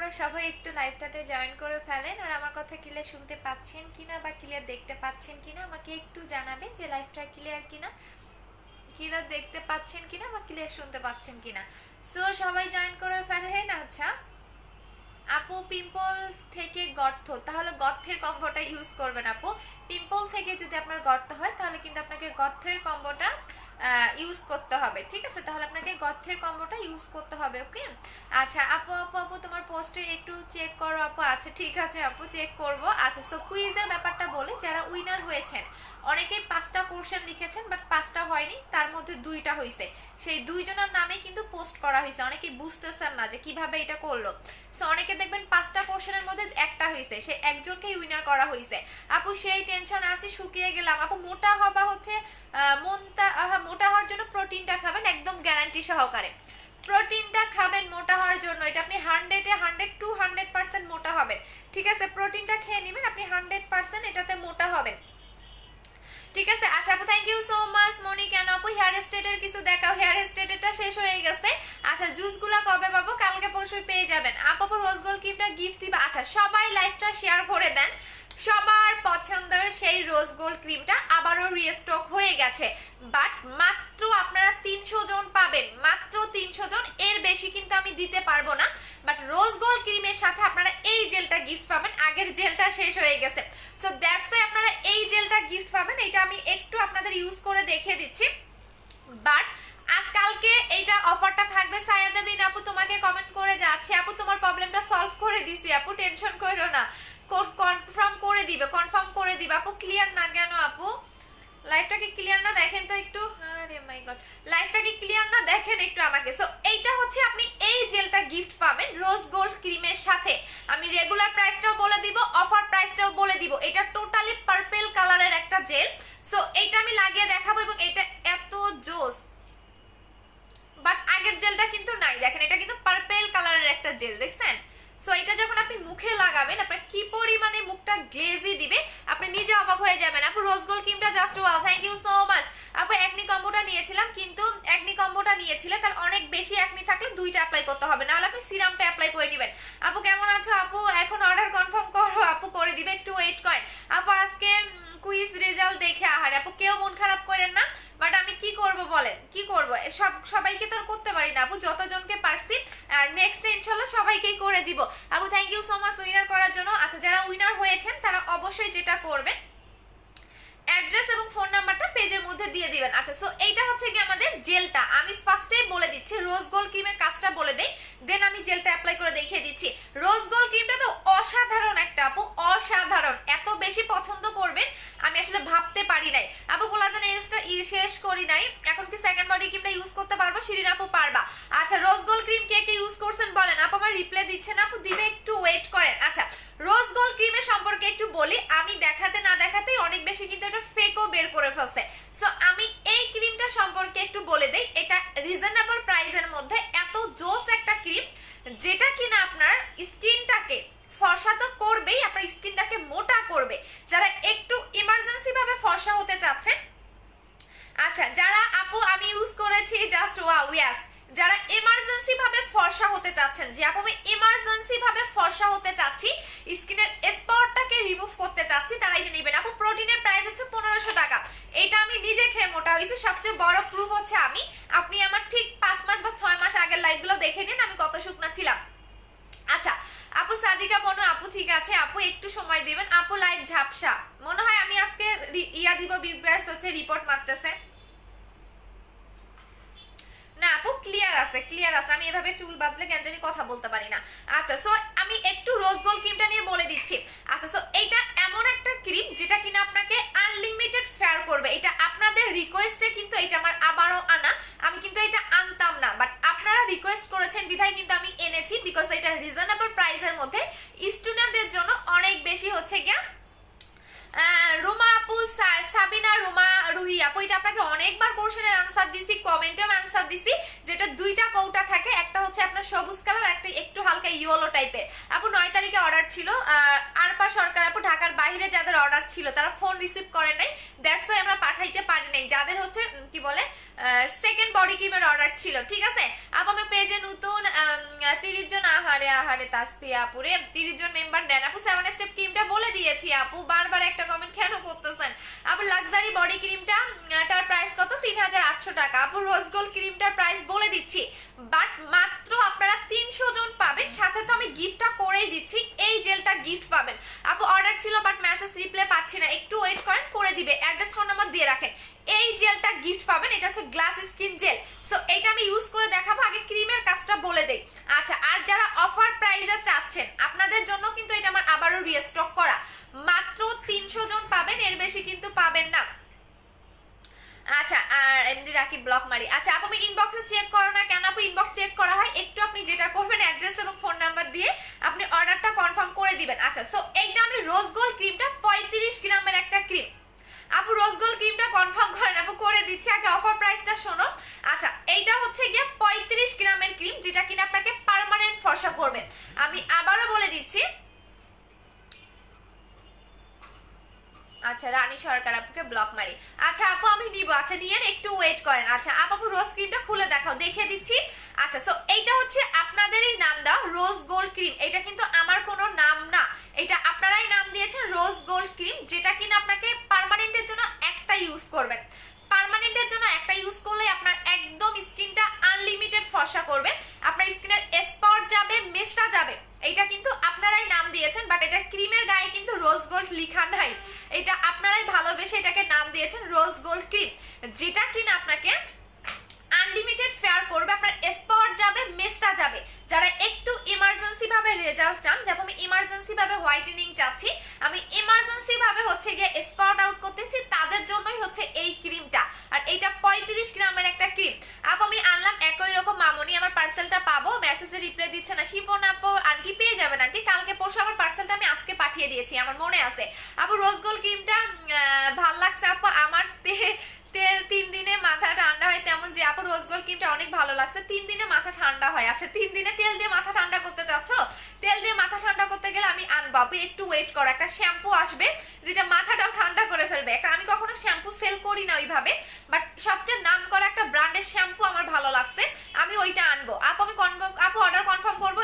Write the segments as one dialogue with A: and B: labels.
A: আপনারা সবাই একটু লাইভটাতে জয়েন করে ফেলেন। আর আমার কথা ক্লিয়ার শুনতে পাচ্ছেন কিনা বা ক্লিয়ার দেখতে পাচ্ছেন কিনা আমাকে একটু জানাবেন যে লাইভটা ক্লিয়ার কিনা, ক্লিয়ার দেখতে পাচ্ছেন কিনা বা ক্লিয়ার শুনতে পাচ্ছেন কিনা। সো সবাই জয়েন করে ফেলেন। আচ্ছা আপু, পিম্পল থেকে গর্ত, তাহলে গর্তের কম্বোটা ইউজ করবেন আপু। পিম্পল থেকে যদি আপনার গর্ত হয় তাহলে কিন্তু আপনাকে গর্তের কম্বোটা ইউজ করতে হবে, ঠিক আছে? তাহলে আপনাকে গর্তের কম্বোটা ইউজ করতে হবে, ওকে? আচ্ছা আপু আপু আপু তোমার পোস্টে একটু চেক করো আপু। আচ্ছা ঠিক আছে আপু, চেক করব। আচ্ছা সো কুইজের ব্যাপারটা বলে, যারা উইনার হয়েছেন অনেকেই 5টা কোশ্চেন লিখেছেন বাট 5টা হয়নি, তার মধ্যে 2টা হয়েছে। সেই 2 জনের নামে কিন্তু পোস্ট করা হয়েছে। অনেকেই বুঝতেছেন না যে কিভাবে এটা করলো। সো অনেকে দেখবেন 5টা কোশ্চেনের মধ্যে একটা হয়েছে, সেই একজনকেই উইনার করা হয়েছে। আপু সেই টেনশন আছে, শুকিয়ে গেলাম আপু। মোটা হবা হচ্ছে মোটা হওয়ার জন্য প্রোটিনটা খাবেন, একদম গ্যারান্টি সহকারে প্রোটিনটা খাবেন মোটা হওয়ার জন্য। এটা আপনি 100% মোটা হবেন, ঠিক আছে? প্রোটিনটা খেয়ে নেবেন, আপনি 100% এটাতে মোটা হবেন, ঠিক আছে? আচ্ছা আপু থ্যাংক ইউ সো মাচ। মনি কেন আপু হেয়ার স্টেটের কিছু দেখাও, হেয়ার স্টেটেরটা শেষ হয়ে গেছে। আচ্ছা জুসগুলা কবে পাবো? কালকে পরশু পেয়ে যাবেন আপু। রোজ গোল্ড ক্রিমটা গিফট দিবা। আচ্ছা সবাই লাইভটা শেয়ার করে দেন, সবার পছন্দের সেই রোজ গোল্ড ক্রিমটা আবারও রিস্টক হয়ে গেছে। বাট মাত্র আপনারা 300 জন পাবেন, মাত্র 300 জন, এর বেশি কিন্তু আমি দিতে পারবো না। বাট রোজ গোল্ড ক্রিমের সাথে আপনারা এই জেলটা গিফট পাবেন, আগের জেলটা শেষ হয়ে গেছে। সো দ্যাটস ওয়াই আপনারা এই জেলটা গিফট পাবেন। এটা আমি একটু আপনাদের ইউজ করে দেখিয়ে দিচ্ছি। বাট আজকালকে এইটা অফারটা থাকবে। সায়াদা বিন আপু তোমাকে কমেন্ট করে যাচ্ছে, আপু তোমার প্রবলেমটা সলভ করে দিছি আপু, টেনশন করো না, কনফার্ম করে দিবে, কনফার্ম করে দিবে আপু। ক্লিয়ার না কেন আপু? লাইভটা কি ক্লিয়ার না? দেখেন তো একটু। আরে মাই গড, লাইভটা কি ক্লিয়ার না? দেখেন একটু আমাকে। সো এইটা হচ্ছে আপনি এই জেলটা গিফট পাবেন রোজ গোল্ড ক্রিমের সাথে। আমি রেগুলার প্রাইসটাও বলে দিব, অফার প্রাইসটাও বলে দিব। এটা টোটালি পার্পল কালারের একটা জেল। সো এইটা আমি লাগিয়ে দেখাবো এবং এটা এত জোস। বাট আগের জেলটা কিন্তু নাই, দেখেন এটা কিন্তু পার্পল কালারের একটা জেল, দেখছেন? সো এটা যখন আপনি মুখে লাগাবেন আপনার কি পরিমাণে মুখটা গ্লেজি দিবে আপনি নিজে অবাক হয়ে যাবেন আপু। রোজ গোল্ড ক্রিমটা just wow, thank you so much আপু। একনি কম্বোটা নিয়েছিলাম, কিন্তু একনি কম্বোটা নিয়েছিলে তার অনেক বেশি একনি থাকলে 2টা অ্যাপ্লাই করতে হবে, নাহলে আপনি সিরামটা অ্যাপ্লাই করে নেবেন। আপু কেমন আছো আপু? এখন অর্ডার কনফার্ম করো আপু, করে দিবে, একটু ওয়েট করেন আপু। আজকে কুইজ রেজাল্ট দেখে আহারে আপু কেউ মন খারাপ করেন না। বাট আমি কি করব বলেন, কি করব? সবাইকে তো করতে পারি না আপু, যতজনকে পারছি। আর নেক্সট ইনশাআল্লাহ সবাইকেই করে দিব আপু। Thank you so much winner করার জন্য। আচ্ছা যারা উইনার হয়েছেন তারা অবশ্যই যেটা করবেন, অ্যাড্রেস এবং ফোন নাম্বারটা পেজের মধ্যে দিয়ে দিবেন। আচ্ছা সো এইটা হচ্ছে কি আমাদের জেলটা। আমি ফার্স্টেই বলে দিচ্ছি, রোজ গোল্ড ক্রিমের কাজটা বলে দেই, দেন আমি জেলটা অ্যাপ্লাই করে দেখিয়ে দিচ্ছি। রোজ গোল্ড ক্রিমটা তো অসাধারণ একটা আপু, অসাধারণ। এত বেশি পছন্দ করবেন আমি আসলে ভাবতে পারি নাই আপু। কোলাজেন এক্সট্রা শেষ করি নাই, এখন কি সেকেন্ড বডি ক্রিমটা ইউজ করতে পারবো? শিরিন আপু পারবা। আচ্ছা রোজ গোল্ড ক্রিম কে কে ইউজ করছেন বলেন আপু। আমার রিপ্লাই দিচ্ছেন আপু, দিবে, একটু ওয়েট করেন। আচ্ছা রোজ গোল্ড ক্রিমের সম্পর্কে একটু বলি, আমি দেখাতে না দেখাতেই অনেক বেশি কিন্তু এটা ফেকও বের করে ফেলছে। সো আমি এই ক্রিমটা সম্পর্কে একটু বলে দেই। এটা রিজনেবল প্রাইসের মধ্যে এত জোস একটা ক্রিম, যেটা কিনা আপনার স্কিনটাকে ফর্সা তো করবেই, আপনার স্কিনটাকে মোটা করবে। যারা একটু ইমার্জেন্সি ভাবে ফর্সা হতে চাচ্ছেন, আচ্ছা যারা আপু আমি ইউজ করেছি জাস্ট ওয়াও, ইয়েস, যারা এমার্জেন্সি ভাবে ফর্সা হতে চাচ্ছেন, যে আপু আমি এমার্জেন্সি ভাবে ফর্সা হতে চাচ্ছি, স্কিনের স্পটটাকে রিমুভ করতে চাচ্ছি, তারা এটা নেবেন আপু। প্রোটিনের প্রাইস হচ্ছে 1500 টাকা। এটা আমি নিজে খেয়ে মোটা হয়েছি, সবচেয়ে বড় প্রুফ হচ্ছে আমি। আপনি আমার ঠিক 5 মাস বা 6 মাস আগের লাইভগুলো দেখে নিন আমি কত শুকনা ছিলাম। আচ্ছা আপু সাদিকা বনু আপু, ঠিক আছে আপু একটু সময় দিবেন আপু। লাইভ ঝাপসা মনে হয়, আমি আজকে ইয়া দিব, বিগ ব্যাস হচ্ছে রিপোর্ট মারতেছে না আপু। ক্লিয়ার আছে, ক্লিয়ার আছে। আমি এভাবে চুল বাঁধলে কেন জানি কথা বলতে পারি না। আচ্ছা সো আমি একটু রোজ গোল্ড ক্রিমটা নিয়ে বলে দিচ্ছি। আচ্ছা সো এইটা এমন একটা ক্রিম যেটা কিনা আপনাকে আনলিমিটেড ফেয়ার করবে। এটা আপনাদের রিকোয়েস্টে কিন্তু এটা আমার আবারও আনা, আমি কিন্তু এটা আনতাম না, বাট আপনারা রিকোয়েস্ট করেছেন বিধায় কিন্তু আমি এনেছি। বিকজ এটা রিজনেবল প্রাইসের মধ্যে স্টুডেন্টদের জন্য অনেক বেশি হচ্ছে গিয়া। রুমা আপু, সাবিনা, রুমা, রুহি আপু, এটা আপনাকে অনেকবার কোশ্চেনের আনসার দিছি, কমেন্টেও আনসার দিছি। যেটা 2টা কৌটা থাকে, একটা হচ্ছে হচ্ছে আপনার সবুজ কালার, একটা একটু হালকা ইয়েলো টাইপের। আপু 9 তারিখে অর্ডার ছিল, আরপা সরকার আপু ঢাকার বাইরে যাদের অর্ডার ছিল তারা ফোন রিসিভ করে নাই, দ্যাটস ওয়াই আমরা পাঠাইতে পারি নাই। যাদের হচ্ছে কি বলে সেকেন্ড বডি ক্রিমের অর্ডার ছিল, ঠিক আছে আপু। আমি পেজে নতুন 30 জন, আহারে আহারে তাসফিয়া আপুরে 30 জন মেম্বার নেন আপু। 7 স্টেপ ক্রিমটা বলে দিয়েছি আপু, বারবার একটা কমেন্ট কেন করতেছেন আপু? লাক্সারি বডি ক্রিমটা তার প্রাইস কত? 3800 টাকা আপু। রোজ গোল্ড ক্রিমটার প্রাইস বলে দিচ্ছি, বাট মাত্র আপনারা 300 জন পাবেন, সাথে তো আমি গিফটটা করেই দিচ্ছি, এই জেলটা গিফট পাবেন আপু। অর্ডার ছিল বাট মেসেজ রিপ্লাই পাচ্ছি না, একটু ওয়েট করেন, করে দিবে। অ্যাড্রেস ফোন নাম্বার দিয়ে রাখেন। এই জেলটা গিফট পাবেন, এটা হচ্ছে গ্লাস স্কিন জেল। সো এটা আমি ইউজ করে দেখাবো, আগে ক্রিমের কাজটা বলে দেই। আচ্ছা, আর যারা অফার প্রাইসে চাচ্ছেন আপনাদের জন্য কিন্তু এটা আমার আবারও রিস্টক করা, মাত্র 300 জন পাবেন, এর বেশি কিন্তু পাবেন না। আচ্ছা, আর এমডি রাকি ব্লক মারি। আচ্ছা আপু আমি ইনবক্সে চেক করো না কেন আপু? ইনবক্স চেক করা হয়, একটু আপনি যেটা করবেন অ্যাড্রেস এবং ফোন নাম্বার দিয়ে আপনি অর্ডারটা কনফার্ম করে দিবেন। আচ্ছা, সো এইটা আমি রোজ গোল্ড ক্রিমটা 35 গ্রামের একটা ক্রিম আপু। রোজ গোল্ড ক্রিমটা কনফার্ম করেন আপু, করে দিচ্ছি। আগে অফার প্রাইসটা শোনো। আচ্ছা, এইটা হচ্ছে গিয়ে 35 গ্রামের ক্রিম, যেটা কিনা আপনাকে পার্মানেন্ট ফর্সা করবে। আমি আবারও বলে দিচ্ছি। আচ্ছা, রানী সরকার আপুকে ব্লক মারি। আচ্ছা আপু আমি নিব, আচ্ছা নিয়েন, একটু ওয়েট করেন। আচ্ছা আপু রোজ ক্রিমটা খুলে দেখাও, দেখিয়ে দিচ্ছি। আচ্ছা, সো এইটা হচ্ছে আপনাদেরই নাম দাও রোজ গোল্ড ক্রিম, এটা কিন্তু আমার কোনো নাম না, এটা আপনারাই নাম দিয়েছেন রোজ গোল্ড ক্রিম, যেটা কিনা আপনাকে পার্মানেন্টের জন্য একটা ইউজ করবেন। পার্মানেন্টের জন্য একটা ইউজ করলে আপনার একদম স্কিনটা আনলিমিটেড ফর্সা করবে, আপনার স্কিনের স্পট যাবে, মেস্তা যাবে। এটা কিন্তু আপনারাই নাম দিয়েছেন, বাট এটা ক্রিমের গায়ে কিন্তু রোজ গোল্ড লেখা নাই, এটা আপনারাই ভালোবেসে এটাকে নাম দিয়েছেন রোজ গোল্ড ক্রিম, যেটা কিনা আপনাকে আনলিমিটেড ফেয়ার করবে, আপনার স্পট যাবে, মেস্তা যাবে। যারা একটু ইমার্জেন্সি ভাবে রেজাল্ট চান, যেমন আমি ইমার্জেন্সি ভাবে হোয়াইটেনিং চাচ্ছি, আমি ইমার্জেন্সি ভাবে হচ্ছে গিয়ে স্পট আউট করতেছি, তাদের জন্যই হচ্ছে এই ক্রিমটা। আর এটা 35 গ্রামের একটা ক্রিম আপু। আমি আনলাম একই রকম মামনি, আমার পার্সেলটা পাবো, মেসেজে রিপ্লাই দিচ্ছে না। শিপন আপু আন্টি পেয়ে যাবেন আন্টি, কালকে পরশু আমার পার্সেলটা আমি আজকে পাঠিয়ে দিয়েছি, আমার মনে আছে আপু। রোজ গোল্ড ক্রিমটা ভাল লাগছে আপু আমার, তেল 3 দিনে মাথা ঠান্ডা হয় তেমন, যে আপু রোজ গোল্ড ক্রিমটা অনেক ভালো লাগছে, 3 দিনে মাথা ঠান্ডা হয়। আচ্ছা 3 দিনে তেল দিয়ে মাথা ঠান্ডা করতে চাচ্ছ? তেল দিয়ে মাথা ঠান্ডা করতে গেলে আমি আনবো আপু, একটু ওয়েট করো। একটা শ্যাম্পু আসবে যেটা মাথাটাও ঠান্ডা করে ফেলবে, একটা আমি কখনো শ্যাম্পু সেল করি না ওইভাবে, বাট সবচেয়ে নাম করা একটা ব্র্যান্ডের শ্যাম্পু আমার ভালো লাগছে, আমি ওইটা আনবো আপু। আমি আপু অর্ডার কনফার্ম করবো,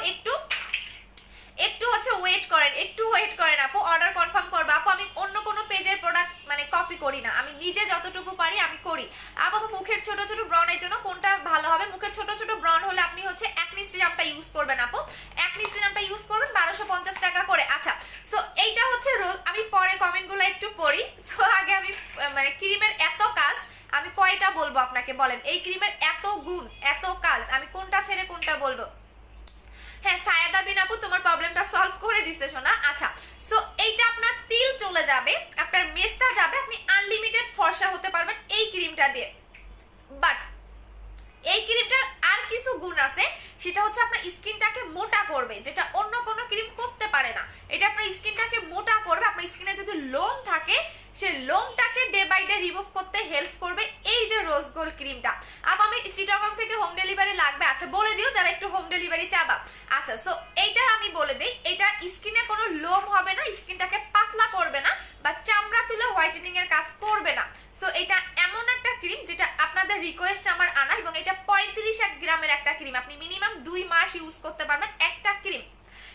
A: একটু হচ্ছে ওয়েট করেন, একটু ওয়েট করেন আপু, অর্ডার কনফার্ম করবো আপু। আমি অন্য কোনো পেজের প্রোডাক্ট মানে কপি করি না, আমি নিজে যতটুকু পারি আমি করি আপু। মুখের ছোট ছোট ব্রনের জন্য কোনটা ভালো হবে? মুখের ছোট ছোট ব্রন হলে আপনি হচ্ছে অ্যাকনি সিরামটা ইউজ করবেন আপু, অ্যাকনি সিরামটা ইউজ করবেন 1250 টাকা করে। আচ্ছা, সো এইটা হচ্ছে রোজ, আমি পরে কমেন্টগুলো একটু পড়ি। সো আগে আমি মানে ক্রিমের এত কাজ, আমি কয়টা বলবো আপনাকে বলেন? এই ক্রিমের এত গুণ, এত কাজ, আমি কোনটা ছেড়ে কোনটা বলবো? হ্যাঁ সায়াদা বিন আপু তোমার প্রবলেমটা সলভ করে দিছে শোনা। আচ্ছা, সো এইটা আপনার তিল চলে যাবে, আপনার মেস্তা যাবে, আপনি আনলিমিটেড ফর্সা হতে পারবেন এই ক্রিমটা দিয়ে। বাট এই ক্রিমটার আর কিছু গুণ আছে, সেটা হচ্ছে আপনার স্কিনটাকে মোটা করবে, যেটা অন্য কোনো ক্রিম করতে পারে না। এটা আপনার স্কিনটাকে মোটা করবে, আপনার স্কিনে যদি লোম থাকে সেই লোমটাকে ডে বাই ডে রিমুভ করতে হেল্প করবে এই যে রোজ গোল্ড ক্রিমটা। আবার আমি চিটাগং থেকে হোম ডেলিভারি লাগবে, আচ্ছা বলে দিও যারা একটু হোম ডেলিভারি চাবা। আচ্ছা, সো এইটা আমি বলে দিই, এটা স্কিনে কোনো লোম হবে না, স্কিনটাকে পাতলা করবে না, বা চামড়া তুলে হোয়াইটেনিং এর কাজ করবে না। সো এটা এমন একটা ক্রিম যেটা আপনাদের রিকোয়েস্ট আমার আনা, এবং এটা 35 গ্রামের একটা ক্রিম, আপনি মিনিমাম 2 মাস ইউজ করতে পারবেন একটা ক্রিম,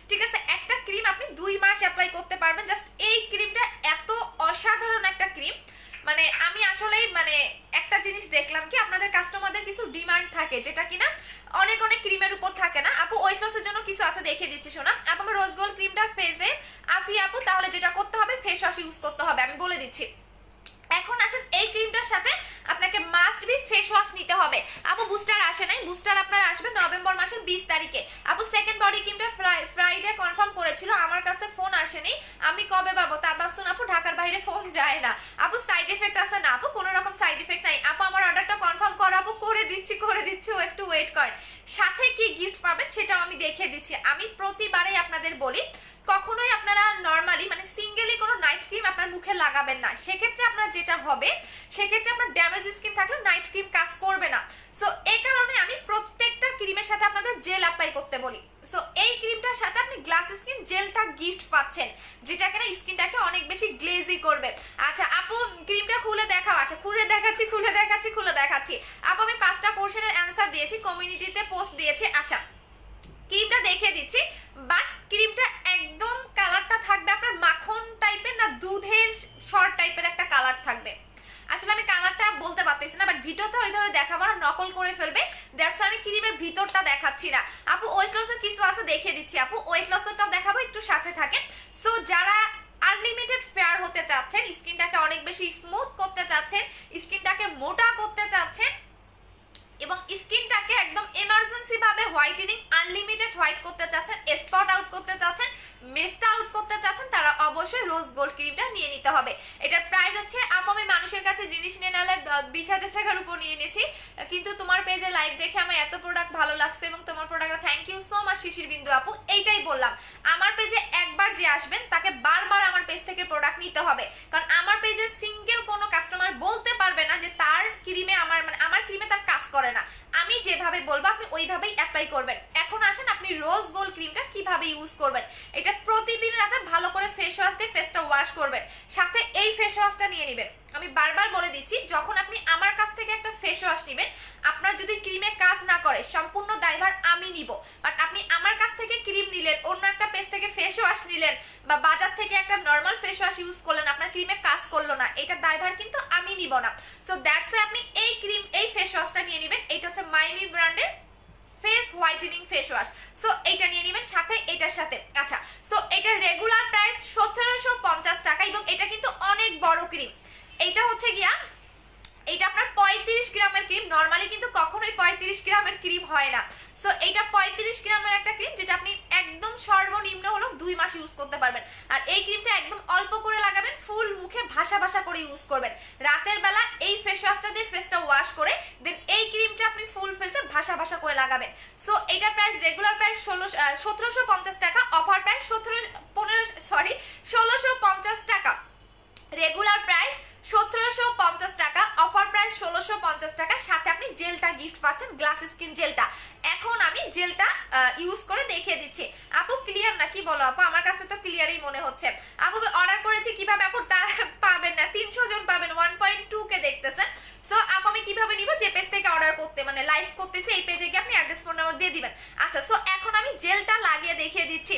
A: ঠিক আছে? একটা ক্রিম আপনি 2 মাস অ্যাপ্লাই করতে পারবেন। জাস্ট এই ক্রিমটা এত অসাধারণ একটা ক্রিম, মানে আমি আসলেই মানে একটা জিনিস দেখলাম কি, আপনাদের কাস্টমারদের কিছু ডিমান্ড থাকে যেটা কিনা অনেক অনেক ক্রিমের উপর থাকে না আপু। ওয়েট লসের জন্য কিছু আছে, দেখিয়ে দিচ্ছি শোনা আপু। আমার রোজ গোল্ড ক্রিমটা ফেসে আফি আপু, তাহলে যেটা করতে হবে ফেস ওয়াশ ইউজ করতে হবে, আমি বলে দিচ্ছি। এখন আসেন এই ক্রিমটার সাথে আপনাকে মাস্ট বি ফেস ওয়াশ নিতে হবে আপু। বুস্টার আসে নাই, বুস্টার আপনার আসবে নভেম্বর মাসের 20 তারিখে আপু। সেকেন্ড বডি ক্রিমটা ফ্রাইডে কনফার্ম করেছিল, আমার কাছে ফোন আসেনি, আমি কবে পাবো? তা ভাবছুন আপু ঢাকার বাইরে ফোন যায় না আপু। সাইড এফেক্ট আছে না আপু? কোনো রকম সাইড এফেক্ট নাই আপু। আমার অর্ডারটা কনফার্ম করো আপু, করে দিচ্ছি একটু ওয়েট করেন। সাথে কি গিফট পাবেন সেটাও আমি দেখিয়ে দিচ্ছি। আমি প্রতিবারেই আপনাদের বলি, কখনোই আপনারা নরমালি মানে সিঙ্গেলি কোনো নাইট ক্রিম আপনার মুখে লাগাবেন না, সেক্ষেত্রে আপনার যেটা হবে, সেক্ষেত্রে আপনার ড্যামেজ স্কিন থাকলে নাইট ক্রিম কাজ করবে না। সো এই কারণে আমি প্রত্যেকটা ক্রিমের সাথে আপনাদের জেল অ্যাপ্লাই করতে বলি। সো এই ক্রিমটার সাথে আপনি গ্লাস স্কিন জেলটা গিফট পাচ্ছেন, যেটা কিনা স্কিনটাকে অনেক বেশি গ্লেজি করবে। আচ্ছা আপু ক্রিমটা খুলে দেখাও। আচ্ছা খুলে দেখাচ্ছি আপু। আমি 5টা কোশ্চেনের অ্যান্সার দিয়েছি, কমিউনিটিতে পোস্ট দিয়েছি। আচ্ছা ক্রিমটা দেখিয়ে দিচ্ছি, বাট ক্রিমটা একদম কালারটা থাকবে আপনার মাখন টাইপের, না দুধের শর্ট টাইপের একটা কালার থাকবে। আসলে আমি কালারটা বলতে পারতেছি না, বাট ভিডিওতে ওইভাবে দেখাবো না, নকল করে ফেলবে, দ্যাটস আমি ক্রিমের ভিতরটা দেখাচ্ছি না। আপু ওয়েট লসের কিছু আছে দেখিয়ে দিচ্ছি আপু, ওয়েট লসেরটাও দেখাবো, একটু সাথে থাকে। সো যারা আনলিমিটেড ফেয়ার হতে চাচ্ছেন, স্কিনটাকে অনেক বেশি স্মুথ করতে চাচ্ছেন, স্কিনটাকে মোটা করতে চাচ্ছেন, এবং স্কিনটাকে একদম এমার্জেন্সি ভাবে হোয়াইটেনিং আনলিমিটেড হোয়াইট করতে চাচ্ছেন, স্পট আউট করতে চাচ্ছেন, মেস্টা আউট করতে চাচ্ছেন, তারা অবশ্যই রোজ গোল্ড ক্রিমটা নিয়ে নিতে হবে। এটার প্রাইস হচ্ছে আপু আমি মানুষের কাছে জিনিস নিয়ে নালে 20,000 টাকার উপর নিয়ে নিয়েছি, কিন্তু তোমার পেজে লাইভ দেখে আমার এত প্রোডাক্ট ভালো লাগছে এবং তোমার product thank you so much Shishir Bindu আপু। এইটাই বললাম, আমার পেজে একবার যে আসবেন তাকে বারবার আমার পেজ থেকে প্রোডাক্ট নিতে হবে, কারণ আমার পেজে সিঙ্গেল কোনো কাস্টমার বলতে পারবে না যে তার ক্রিমে আমার ক্রিমে তার কাজ করে না। আমি যেভাবে বলবো আপনি ওইভাবেই অ্যাপ্লাই করবেন। এখন আসেন আপনি রোজ গোল্ড ক্রিমটা কিভাবে ইউজ করবেন। এটা প্রতিদিন রাতে ভালো করে ফেস ওয়াশ দিয়ে ফেসটা ওয়াশ করবেন, সাথে এই ফেস ওয়াশটা নিয়ে নেবেন। আমি বারবার বলে দিচ্ছি, যখন আপনি আমার কাছ থেকে একটা ফেস ওয়াশ নেবেন, আপনার যদি ক্রিমে কাজ না করে সম্পূর্ণ দায়ভার আমি নিব। বাট আপনি আমার কাছ থেকে ক্রিম নিলেন, অন্য একটা পেজ থেকে ফেস ওয়াশ নিলেন, বা বাজার থেকে একটা নর্মাল ফেস ওয়াশ ইউজ করলেন, আপনার ক্রিমে কাজ করলো না, এটা দায়ভার কিন্তু আমি নিব না। সো দ্যাটস ওয়াই আপনি এই ফেস ওয়াশটা নিয়ে নেবেন। এটা হচ্ছে মাইমি ব্র্যান্ডের face whitening face wash. So এটা নিয়ে নেবেন সাথে এটার সাথে। আচ্ছা সো এটার রেগুলার প্রাইস 1750 টাকা, এবং এটা কিন্তু অনেক বড় ক্রিম। এটা হচ্ছে গিয়া এটা আপনার 35 গ্রামের ক্রিম, নরমালি কিন্তু কখনোই 35 গ্রামের ক্রিম হয় না। সো এটা 35 গ্রামের একটা ক্রিম, যেটা আপনি একদম সর্বনিম্ন হলো 2 মাস ইউজ করতে পারবেন। আর এই ক্রিমটা একদম অল্প করে লাগাবেন, ফুল মুখে ভাসা ভাসা করে ইউজ করবেন। রাতের বেলা এই ফেস ওয়াশটা দিয়ে ফেসটা ওয়াশ করে দেন এই ক্রিমটা আপনি ফুল ফেসে ভাসা ভাসা করে লাগাবেন। সো এটার প্রাইস রেগুলার প্রাইস 1750 টাকা, অফার প্রাইস 1650 টাকা। রেগুলার প্রাইস 1750 টাকা, অফার প্রাইস 1650 টাকা, সাথে আপনি জেলটা গিফট পাচ্ছেন, গ্লাস স্কিন জেলটা। এখন আমি জেলটা ইউজ করে দেখিয়ে দিচ্ছি। আপু ক্লিয়ার না কি বলো আপু? আমার কাছে তো ক্লিয়ারই মনে হচ্ছে। আপু অর্ডার করেছি কিভাবে আপু? তারা পাবেন না, 300 জন পাবেন, 1.2 কে দেখতেছেন। সো আপু আমি কিভাবে নিব? যে পেজ থেকে অর্ডার করতে মানে লাইভ করতেছি এই পেজে গিয়ে আপনি অ্যাড্রেস ফোন নাম্বার দিয়ে দিবেন। আচ্ছা সো এখন আমি জেলটা লাগিয়ে দেখিয়ে দিচ্ছি।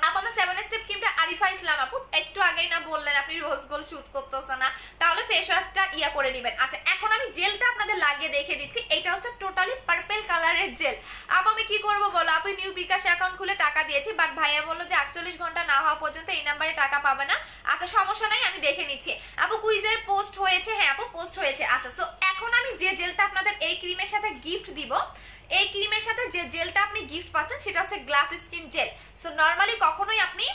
A: আপু আমার 7 স্টেপ ক্রিমটা আরিফা ইসলাম আপু একটু আগেই না বললেন আপনি রোজ গোল্ড শুট করতেছেন না, তাহলে ফেস ওয়াশটা করে নেবেন। আচ্ছা এখন আমি জেলটা আপনাদের লাগিয়ে দেখে দিচ্ছি। এটা হচ্ছে টোটালি পার্পল কালারের জেল। আপু আমি কি করব বলো? আপু নিউ বিকাশ অ্যাকাউন্ট খুলে টাকা দিয়েছি, বাট ভাইয়া বললো যে 48 ঘন্টা না হওয়া পর্যন্ত এই নাম্বারে টাকা পাবে না। আচ্ছা সমস্যা নাই, আমি দেখে নিচ্ছি। আপু কুইজের পোস্ট হয়েছে? হ্যাঁ আপু পোস্ট হয়েছে। আচ্ছা সো এখন আমি যে জেলটা আপনাদের এই ক্রিমের সাথে গিফট দিব, এই ক্রিমের সাথে যে জেলটা আপনি গিফট পাচ্ছেন সেটা হচ্ছে glass skin gel. So normally কখনোই আপনি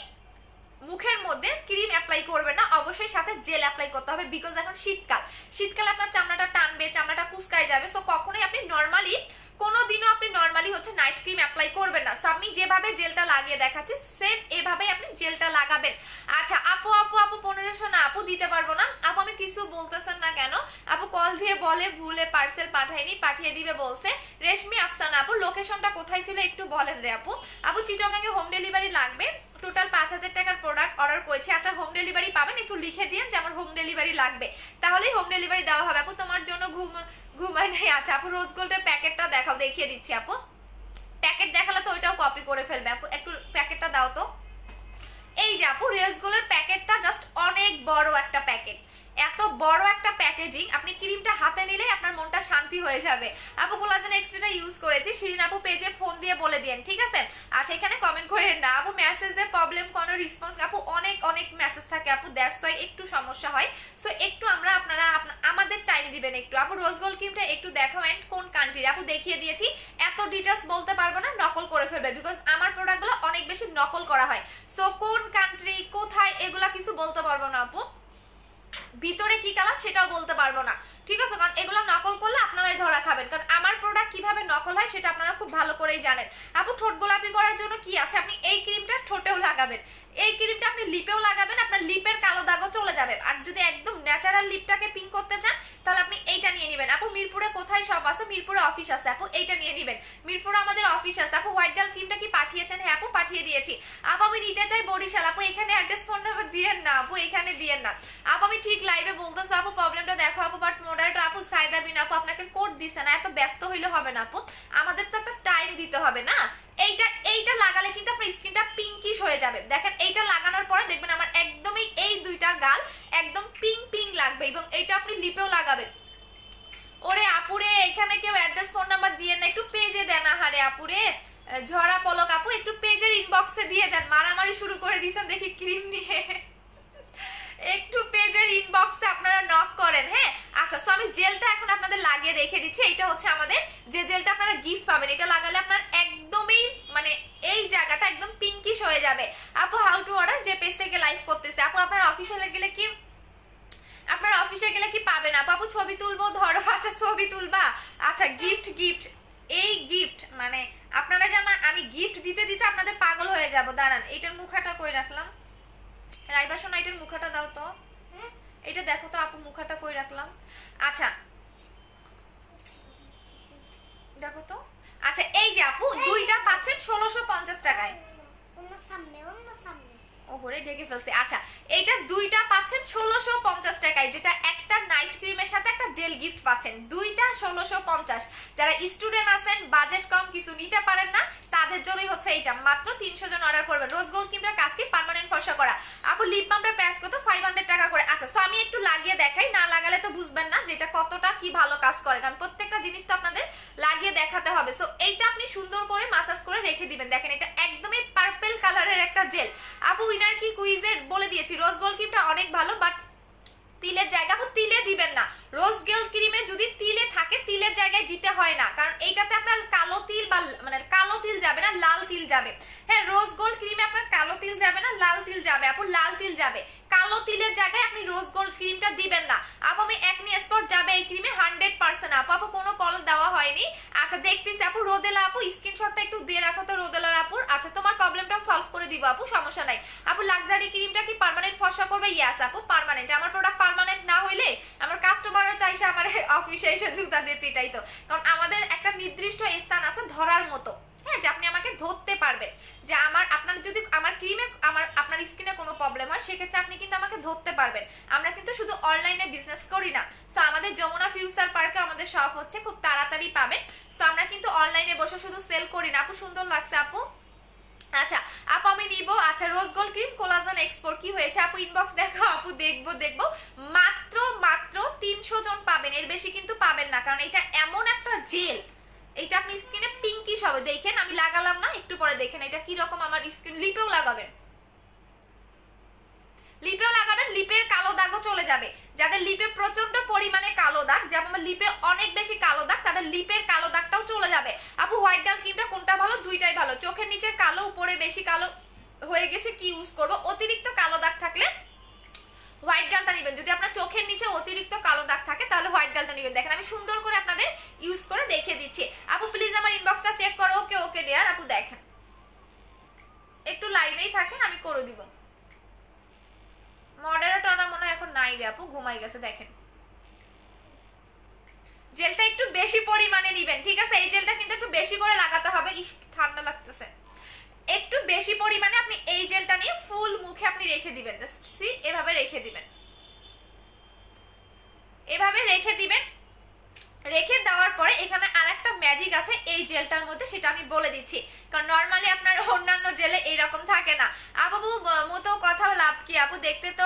A: মুখের মধ্যে ক্রিম অ্যাপ্লাই করবেন না, অবশ্যই সাথে জেল অ্যাপ্লাই করতে হবে, বিকজ এখন শীতকালে আপনার চামড়াটা টানবে, চামড়াটা কুচকায় যাবে। সো কখনোই আপনি নরমালি কোনোদিনও আপনি নরমালি হচ্ছে নাইট ক্রিম অ্যাপ্লাই করবেন না। সো আমি যেভাবে জেলটা লাগিয়ে দেখাচ্ছি সেম এভাবেই আপনি জেলটা লাগাবেন। আচ্ছা আপু 1500 না আপু দিতে পারবো না আপু। আমি কিছু বলতেছেন না কেন আপু? কল দিয়ে বলে ভুলে পার্সেল পাঠায়নি, পাঠিয়ে দিবে বলছে। রেশমি আফসানা আপু লোকেশনটা কোথায় ছিল একটু বলেন রে আপু। আপু চিটাগাঙে হোম ডেলিভারি লাগবে, টোটাল 5000 টাকার প্রোডাক্ট অর্ডার করেছি। আচ্ছা হোম ডেলিভারি পাবেন? একটু লিখে দিন যে আমার হোম ডেলিভারি লাগবে, তাহলেই হোম ডেলিভারি দেওয়া হবে। আপু তোমার জন্য ঘুমায় নেই। আচ্ছা আপু রোজ গোল্ডের প্যাকেটটা দেখাও, দেখিয়ে দিচ্ছি আপু। প্যাকেট দেখালে তো ওইটাও কপি করে ফেলবে আপু, একটু প্যাকেটটা দাও তো। এই যে আপু রোজ গোল্ডের প্যাকেটটা জাস্ট অনেক বড় একটা প্যাকেট, এত বড় একটা প্যাকেজিং, আপনি ক্রিমটা হাতে নিলে আপনার মনটা শান্তি হয়ে যাবে। আপু কোলাজেন এক্সট্রাটা ইউজ করেছি, শিরিন আপু পেজে ফোন দিয়ে বলে দিয়েন, ঠিক আছে? আচ্ছা এখানে কমেন্ট করেন না আপু, মেসেজের প্রবলেম, কোনো রেসপন্স আপু অনেক মেসেজ থাকে আপু, দ্যাটস ওয়াই একটু সমস্যা হয়। সো একটু আপনারা আমাদের টাইম দিবেন একটু। আপু রোজ গোল্ড ক্রিমটা একটু দেখাও এন্ড কোন কান্ট্রির? আপু দেখিয়ে দিয়েছি, এত ডিটেলস বলতে পারবো না, নকল করে ফেলবে, বিকজ আমার প্রোডাক্টগুলো অনেক বেশি নকল করা হয়। সো কোন কান্ট্রি কোথায় এগুলা কিছু বলতে পারবো না আপু, ভিতরে কি কালার সেটাও বলতে পারবো না, ঠিক আছে? কারণ এগুলো নকল করলে আপনারাই ধরা খাবেন, কারণ আমার প্রোডাক্ট কিভাবে নকল হয় সেটা আপনারা খুব ভালো করেই জানেন। আপু ঠোঁট গোলাপি করার জন্য কি আছে? আপনি এই ক্রিমটা ঠোঁটেও লাগাবেন, এই ক্রিমটা আপনি লিপেও লাগাবেন, আপনার লিপের কালো দাগও চলে যাবে। আর যদি একদম ন্যাচারাল লিপটাকে পিঙ্ক করতে চান তাহলে আপনি এইটা নিয়ে নেবেন আপু। মিরপুরে কোথায় শপ আছে? মিরপুরে অফিস আছে আপু, এইটা নিয়ে নেবেন। মিরপুরে আমাদের অফিস আছে আপু। হোয়াইট গার্ল ক্রিমটা কি পাঠিয়েছেন? হ্যাঁ আপু পাঠিয়ে দিয়েছি আপু। আমি নিতে চাই বরিশাল আপু। এখানে অ্যাড্রেস ফোন নাম্বার দিয়েন না আপু, এখানে দিয়েন না আপু। আমি ঠিক লাইভে বলতেছি আপু, প্রবলেমটা দেখো আপু। বাট মডারেটর আপু সাইদা বিন আপু আপনাকে কোড দিছে না, এত ব্যস্ত হইলে হবে না আপু, আমাদের তো একটা টাইম দিতে হবে না। এইটা লাগালে কিন্তু আপনার স্কিনটা পিঙ্কিশ হয়ে যাবে। দেখেন এইটা লাগানোর পরে দেখবেন আমার একদমই এই দুইটা গাল একদম পিঙ্ক পিঙ্ক লাগবে, এবং এইটা আপনি লিপেও লাগাবেন। ওরে আপুরে এখানে কেউ অ্যাড্রেস ফোন নাম্বার দিয়ে না, একটু পেজে দেন। আহারে আপুরে ঝরা পলক আপু একটু পেজের ইনবক্সে দিয়ে দেন। মারামারি শুরু করে দিয়েছেন দেখি ক্রিম নিয়ে, একটু পেজের ইনবক্সে আপনারা নক করেন। হ্যাঁ আচ্ছা, তো আমি জেলটা এখন আপনাদের লাগিয়ে রেখে দিচ্ছি। এটা হচ্ছে আমাদের যে জেলটা আপনারা গিফট পাবেন, এটা লাগালে আপনার একদমই মানে এই জায়গাটা একদম পিঙ্কিশ হয়ে যাবে আপু। হাউ টু অর্ডার যে পেজ থেকে লাইভ করতেছে আপু, আপনার অফিসিয়ালে গেলে কি, আপনার অফিসে গেলে কি পাবেন আপু? আপু ছবি তুলবো ধরো। আচ্ছা ছবি তুলবা, আচ্ছা গিফট এই গিফট মানে আপনারা যে আমি গিফট দিতে দিতে আপনাদের পাগল হয়ে যাব। দাঁড়ান এটার মুখাটা কই রাখলাম, রাইবা শোনা এটার মুখাটা দাও তো। হ্যাঁ এটা দেখো তো আপু, মুখাটা কই রাখলাম। আচ্ছা দেখো তো। আচ্ছা এই যে আপু দুইটা পাচ্ছেন 1650 টাকায়। ওহরে ঢেকে ফেলছে। আচ্ছা এইটা দুইটা পাচ্ছেন 1650 টাকায়, যেটা একটা নাইট ক্রিমের সাথে একটা জেল গিফট পাচ্ছেন, দুইটা 1650। যারা স্টুডেন্ট আছেন বাজেট কম কিছু নিতে পারেন না তাদের জন্যই হচ্ছে এইটা। মাত্র 300 জন অর্ডার করবেন। রোজ গোল্ড ক্রিমটার কাজ কি পার্মানেন্ট ফর্সা করা আপু। লিপ বামটার প্রাইস কত? 500 টাকা করে। আচ্ছা সো আমি একটু লাগিয়ে দেখাই, না লাগালে তো বুঝবেন না যে এটা কতটা কি ভালো কাজ করে, কারণ প্রত্যেকটা জিনিস তো আপনাদের লাগিয়ে দেখাতে হবে। সো এইটা আপনি সুন্দর করে মাসাজ করে রেখে দিবেন। দেখেন এটা একদমই পার্পল কালারের একটা জেল আপু। উইনার কি কুইজে বলে দিয়েছি, রোজ গোল্ড ক্রিমটা অনেক ভালো, বাট তিলের জায়গা আপু তিলে দিবেন না। রোজ গোল্ড ক্রিমে যদি তিলে থাকে তিলের জায়গায় দিতে হয় না, কারণ এইটাতে আপনার কালো তিল বা মানে কালো তিল যাবে না, লাল তিল যাবে। হ্যাঁ রোজ গোল্ড ক্রিমে আপনার কালো তিল যাবে না, লাল তিল যাবে আপু, লাল তিল যাবে। কালো তিলের জায়গায় আপনি রোজ গোল্ড ক্রিমটা দিবেন না আপু। আমি একনি স্পট যাবে এই ক্রিমে 100% আপু। আপু কোনো কল দেওয়া হয়নি। আচ্ছা দেখতেছি আপু। রোদেলা আপু স্ক্রিনশটটা একটু দিয়ে রাখো তো রোদেলার আপুর। আচ্ছা তোমার প্রবলেমটা সলভ করে দিব আপু, সমস্যা নাই আপু। লাক্সারি ক্রিমটা কি পার্মানেন্ট ফর্সা করবে? ইয়াস আপু পার্মানেন্ট। আমার প্রোডাক্ট পার্মানেন্ট না হইলে আমার কাস্টমাররা তো এসে আমার অফিসে এসে জুতা দিয়ে পিটাইতো, কারণ আমাদের একটা নির্দিষ্ট স্থান আছে ধরার মতো। হ্যাঁ যে আপনি আমাকে ধরতে পারবেন, যে আপনার যদি আমার ক্রিমে আপনার স্কিনে কোনো প্রবলেম হয় সেক্ষেত্রে আপনি কিন্তু আমাকে ধরতে পারবেন। আমরা কিন্তু শুধু অনলাইনে বিজনেস করি না। সো আমাদের যমুনা ফিউচার পার্কে আমাদের শপ হচ্ছে, খুব তাড়াতাড়ি পাবেন। সো আমরা কিন্তু অনলাইনে বসে শুধু সেল করি না আপু। সুন্দর লাগছে আপু। আচ্ছা আপু আমি নিব। আচ্ছা rose gold cream collagen export কি হয়েছে আপু? ইনবক্স দেখো আপু, দেখবো। মাত্র 300 জন পাবেন, এর বেশি কিন্তু পাবেন না, কারণ এটা এমন একটা জেল, এটা আপনি স্কিনে পিঙ্কিশ হবে। দেখেন আমি লাগালাম না, একটু পরে দেখেন এটা কি রকম আমার স্কিন। লিপেও লাগাবেন, লিপের কালো দাগও চলে যাবে। যাদের লিপে প্রচন্ড পরিমাণে কালো দাগ, যেমন আমার লিপে অনেক বেশি কালো দাগ, তাদের লিপের কালো দাগটাও চলে যাবে আপু। হোয়াইট গার্ল ক্রিমটা কোনটা ভালো? দুইটাই ভালো। চোখের নিচের কালো, উপরে বেশি কালো হয়ে গেছে কি ইউজ করব? অতিরিক্ত কালো দাগ থাকলে হোয়াইট গার্লটা নেবেন। যদি আপনার চোখের নিচে অতিরিক্ত কালো দাগ থাকে তাহলে হোয়াইট গার্লটা নেবেন। দেখেন আমি সুন্দর করে আপনাদের ইউজ করে দেখিয়ে দিচ্ছি আপু। প্লিজ আমার ইনবক্সটা চেক করো। ওকে ডিয়ার আপু। দেখেন একটু লাইনেই থাকেন, আমি করে দিব। মডারেটররা মনে হয় এখন নাই রে আপু, ঘুমাই গেছে। দেখেন জেলটা একটু বেশি পরিমাণে নেবেন, ঠিক আছে? এই জেলটা কিন্তু একটু বেশি করে লাগাতে হবে। ইস ঠান্ডা লাগতেছে। একটু বেশি পরিমাণে আপনি এই জেলটা নিয়ে ফুল মুখে আপনি রেখে দিবেন। সি এভাবে রেখে দিবেন, এভাবে রেখে দিবেন। রেখে দেওয়ার পরে এখানে আরেকটা ম্যাজিক আছে এই জেলটার মধ্যে, সেটা আমি বলে দিচ্ছি, কারণ নর্মালি আপনার অন্যান্য জেলে এইরকম থাকে না। আপু মতো কথা লাভ কি আপু? দেখতে তো